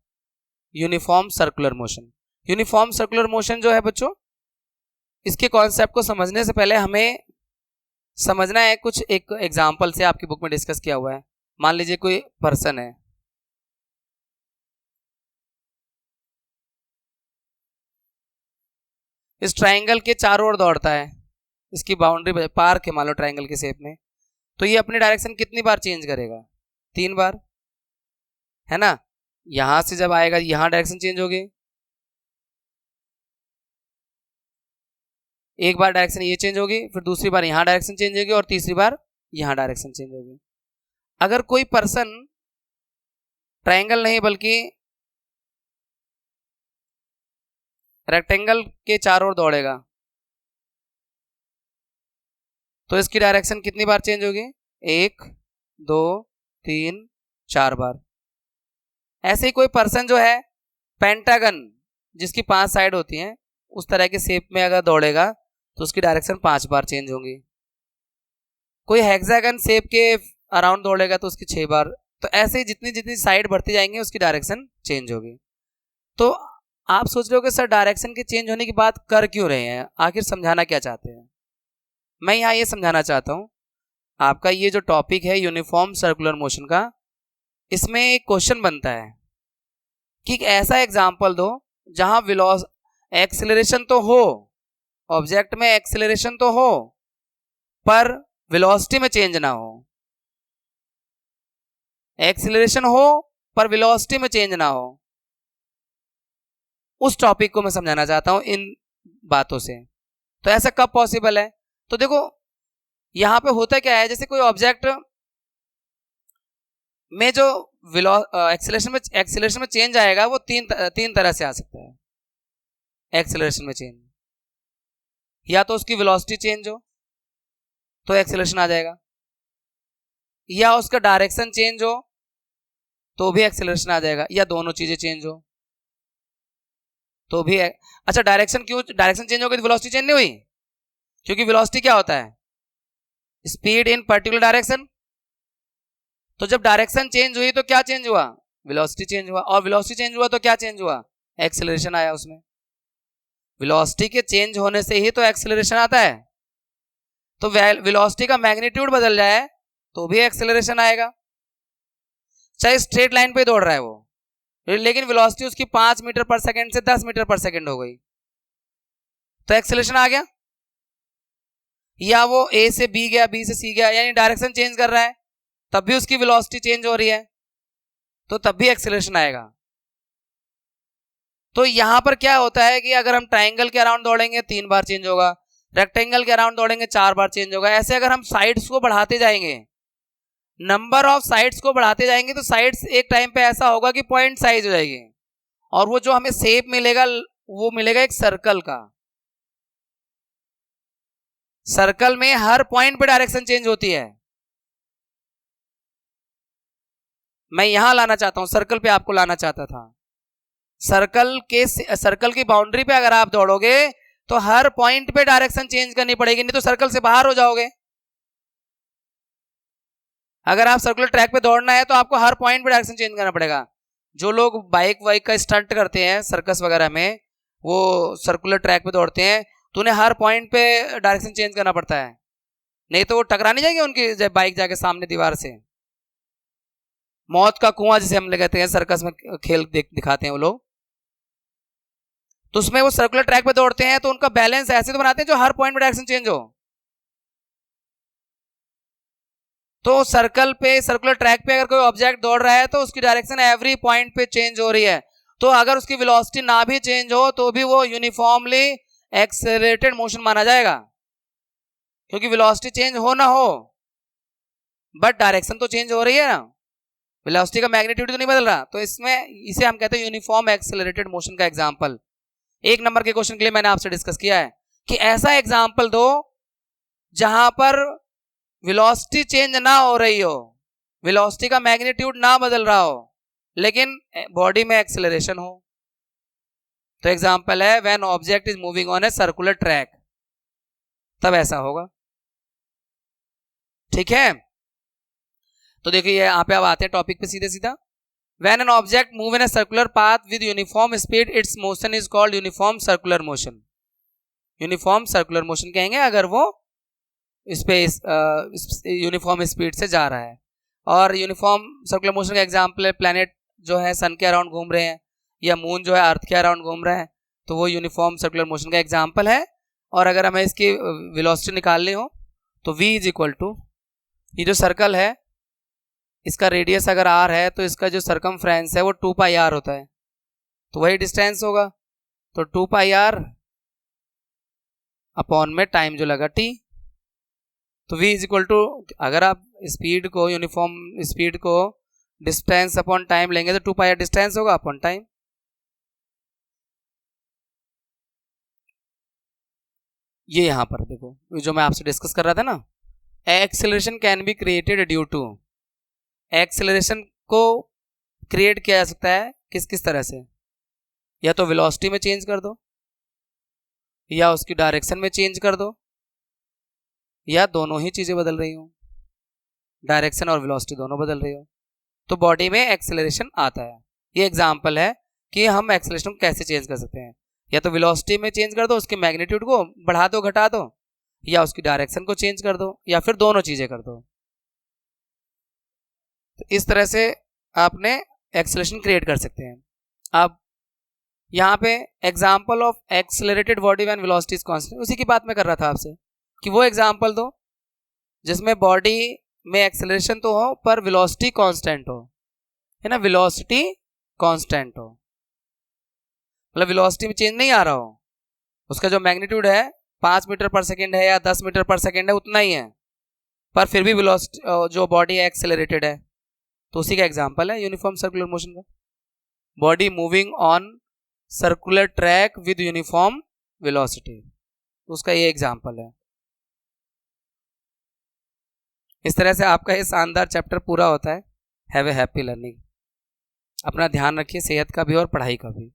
uniform circular motion. Uniform circular motion जो है बच्चों, इसके कॉन्सेप्ट को समझने से पहले हमें समझना है कुछ एक एग्जाम्पल से, आपकी बुक में डिस्कस किया हुआ है। मान लीजिए कोई पर्सन है, इस ट्राइंगल के चारों ओर दौड़ता है, इसकी बाउंड्री पार्क है मान लो ट्राइंगल के शेप में, तो ये अपनी डायरेक्शन कितनी बार चेंज करेगा? 3 बार, है ना। यहां से जब आएगा यहां डायरेक्शन चेंज होगी, एक बार डायरेक्शन ये चेंज होगी, फिर दूसरी बार यहां डायरेक्शन चेंज होगी और तीसरी बार यहां डायरेक्शन चेंज होगी। अगर कोई पर्सन ट्राइंगल नहीं बल्कि रेक्टेंगल के चारों ओर दौड़ेगा, तो इसकी डायरेक्शन कितनी बार चेंज होगी? 1 2 3 4 बार। ऐसे ही कोई पर्सन जो है पेंटागन जिसकी 5 साइड होती हैं उस तरह के शेप में अगर दौड़ेगा तो उसकी डायरेक्शन 5 बार चेंज होंगी। कोई हेक्सागन शेप के अराउंड दौड़ेगा तो उसकी 6 बार। तो ऐसे ही जितनी जितनी साइड बढ़ती जाएंगे उसकी डायरेक्शन चेंज होगी। तो आप सोच रहे हो कि सर डायरेक्शन के चेंज होने की बात कर क्यों रहे हैं, आखिर समझाना क्या चाहते हैं? मैं यहाँ ये समझाना चाहता हूँ, आपका ये जो टॉपिक है यूनिफॉर्म सर्कुलर मोशन का, इसमें एक क्वेश्चन बनता है कि एक ऐसा एग्जाम्पल दो जहां एक्सेलरेशन तो हो, ऑब्जेक्ट में एक्सेलरेशन तो हो पर वेलोसिटी में चेंज ना हो। एक्सेलरेशन हो पर वेलोसिटी में चेंज ना हो, उस टॉपिक को मैं समझाना चाहता हूं इन बातों से। तो ऐसा कब पॉसिबल है? तो देखो यहां पे होता क्या है, जैसे कोई ऑब्जेक्ट में जो एक्सेलरेशन में चेंज आएगा वो तीन तरह से आ सकता है। एक्सेलरेशन में चेंज, या तो उसकी वेलोसिटी चेंज हो तो एक्सेलरेशन आ जाएगा, या उसका डायरेक्शन चेंज हो तो भी एक्सेलरेशन आ जाएगा, या दोनों चीजें चेंज हो तो भी अच्छा डायरेक्शन चेंज हो गई तो वेलोसिटी चेंज नहीं हुई? क्योंकि वेलोसिटी क्या होता है? Speed in particular direction. तो जब डायरेक्शन चेंज हुई तो क्या चेंज हुआ? वेलोसिटी चेंज हुआ, और वेलोसिटी चेंज हुआ तो क्या चेंज हुआ? एक्सेलरेशन आया उसमें। वेलोसिटी के चेंज होने से ही तो एक्सेलरेशन आता है। तो वेलोसिटी का मैग्नीट्यूड बदल जाए तो भी एक्सेलरेशन आएगा, चाहे स्ट्रेट लाइन पे दौड़ रहा है वो, लेकिन वेलोसिटी उसकी 5 मीटर पर सेकंड से 10 मीटर पर सेकंड हो गई तो एक्सेलरेशन आ गया। या वो ए से बी गया, बी से सी गया, यानी डायरेक्शन चेंज कर रहा है, तब भी उसकी वेलोसिटी चेंज हो रही है तो तब भी एक्सेलरेशन आएगा। तो यहां पर क्या होता है कि अगर हम ट्राइंगल के अराउंड दौड़ेंगे 3 बार चेंज होगा, रेक्टेंगल के अराउंड दौड़ेंगे 4 बार चेंज होगा। ऐसे अगर हम साइड्स को बढ़ाते जाएंगे, नंबर ऑफ साइड्स को बढ़ाते जाएंगे, तो साइड्स एक टाइम पे ऐसा होगा कि पॉइंट साइज हो जाएगी, और वो जो हमें शेप मिलेगा वो मिलेगा एक सर्कल का। सर्कल में हर पॉइंट पे डायरेक्शन चेंज होती है। मैं यहां लाना चाहता हूं, सर्कल पे आपको लाना चाहता था। सर्कल की बाउंड्री पे अगर आप दौड़ोगे तो हर पॉइंट पे डायरेक्शन चेंज करनी पड़ेगी, नहीं तो सर्कल से बाहर हो जाओगे। अगर आप सर्कुलर ट्रैक पे दौड़ना है तो आपको हर पॉइंट पे डायरेक्शन चेंज करना पड़ेगा। जो लोग बाइक वाइक का स्टंट करते हैं सर्कस वगैरह में, वो सर्कुलर ट्रैक पे दौड़ते हैं तो उन्हें हर पॉइंट पे डायरेक्शन चेंज करना पड़ता है, नहीं तो वो टकरा नहीं जाएगी उनकी बाइक जाके सामने दीवार से। मौत का कुआं जिसे हम कहते हैं, सर्कस में खेल दिखाते हैं वो लोग, तो उसमें वो सर्कुलर ट्रैक पे दौड़ते हैं तो उनका बैलेंस ऐसे तो बनाते हैं जो हर पॉइंट पे डायरेक्शन चेंज हो। तो सर्कुलर ट्रैक पे अगर कोई ऑब्जेक्ट दौड़ रहा है तो उसकी डायरेक्शन एवरी पॉइंट पे चेंज हो रही है, तो अगर उसकी वेलोसिटी ना भी चेंज हो तो भी वो यूनिफॉर्मली एक्सेलरेटेड मोशन माना जाएगा, क्योंकि वेलोसिटी चेंज हो ना हो बट डायरेक्शन तो चेंज हो रही है ना, वेलोसिटी का मैग्नीट्यूड तो नहीं बदल रहा। तो इसमें इसे हम कहते हैं यूनिफॉर्म एक्सेलरेटेड मोशन का एग्जांपल। 1 नंबर के क्वेश्चन के लिए मैंने आपसे डिस्कस किया है कि ऐसा एग्जांपल दो जहां पर वेलोसिटी चेंज ना हो रही हो, वेलोसिटी का मैग्नीट्यूड ना बदल रहा हो, लेकिन बॉडी में एक्सेलरेशन हो। तो एग्जांपल है when object is moving on a circular track, तब ऐसा होगा। ठीक है, तो देखिए यहाँ पे अब आते हैं टॉपिक पे सीधे सीधा। When an object move in a circular path with uniform speed it's motion is called uniform circular motion. Uniform circular motion कहेंगे अगर वो स्पेस यूनिफॉर्म स्पीड से जा रहा है। और यूनिफॉर्म सर्कुलर मोशन का एग्जांपल है प्लैनेट जो है सन के अराउंड घूम रहे हैं, या मून जो है अर्थ के अराउंड घूम रहा है, तो वो यूनिफॉर्म सर्कुलर मोशन का एग्जांपल है। और अगर हमें इसकी वेलोसिटी निकालनी हो तो v इज इक्वल टू, ये जो सर्कल है इसका रेडियस अगर r है तो इसका जो सरकमफ्रेंस है वो 2 पाई r होता है, तो वही डिस्टेंस होगा। तो 2 पाई r अपॉन में टाइम जो लगा t, तो v इज इक्वल टू, अगर आप स्पीड को यूनिफॉर्म स्पीड को डिस्टेंस अपॉन टाइम लेंगे तो 2 पाई r डिस्टेंस होगा अपॉन टाइम। ये यहां पर देखो जो मैं आपसे डिस्कस कर रहा था ना, acceleration can be created due to, acceleration को क्रिएट किया जा सकता है किस किस तरह से, या तो वेलोसिटी में चेंज कर दो, या उसकी डायरेक्शन में चेंज कर दो, या दोनों ही चीजें बदल रही हो, डायरेक्शन और वेलोसिटी दोनों बदल रही हो, तो बॉडी में एक्सेलरेशन आता है। ये एग्जांपल है कि हम एक्सेलरेशन को कैसे चेंज कर सकते हैं, या तो वेलोसिटी में चेंज कर दो, उसके मैग्नीट्यूड को बढ़ा दो घटा दो, या उसकी डायरेक्शन को चेंज कर दो, या फिर दोनों चीजें कर दो। तो इस तरह से आपने एक्सेलरेशन क्रिएट कर सकते हैं। अब यहाँ पे example of accelerated body when velocity is constant, उसी की बात मैं कर रहा था आपसे कि वो एग्जाम्पल दो जिसमें बॉडी में एक्सेलरेशन तो हो पर वेलोसिटी कांस्टेंट हो, है ना, वेलोसिटी कांस्टेंट हो, मतलब वेलोसिटी में चेंज नहीं आ रहा हो, उसका जो मैग्नीट्यूड है 5 मीटर पर सेकेंड है या 10 मीटर पर सेकेंड है उतना ही है, पर फिर भी वेलोसिटी जो बॉडी है एक्सेलरेटेड है। तो उसी का एग्जांपल है यूनिफॉर्म सर्कुलर मोशन का, body moving on circular track with uniform velocity, उसका ये एग्जांपल है। इस तरह से आपका ये शानदार चैप्टर पूरा होता है। Have a happy learning. अपना ध्यान रखिए सेहत का भी और पढ़ाई का भी।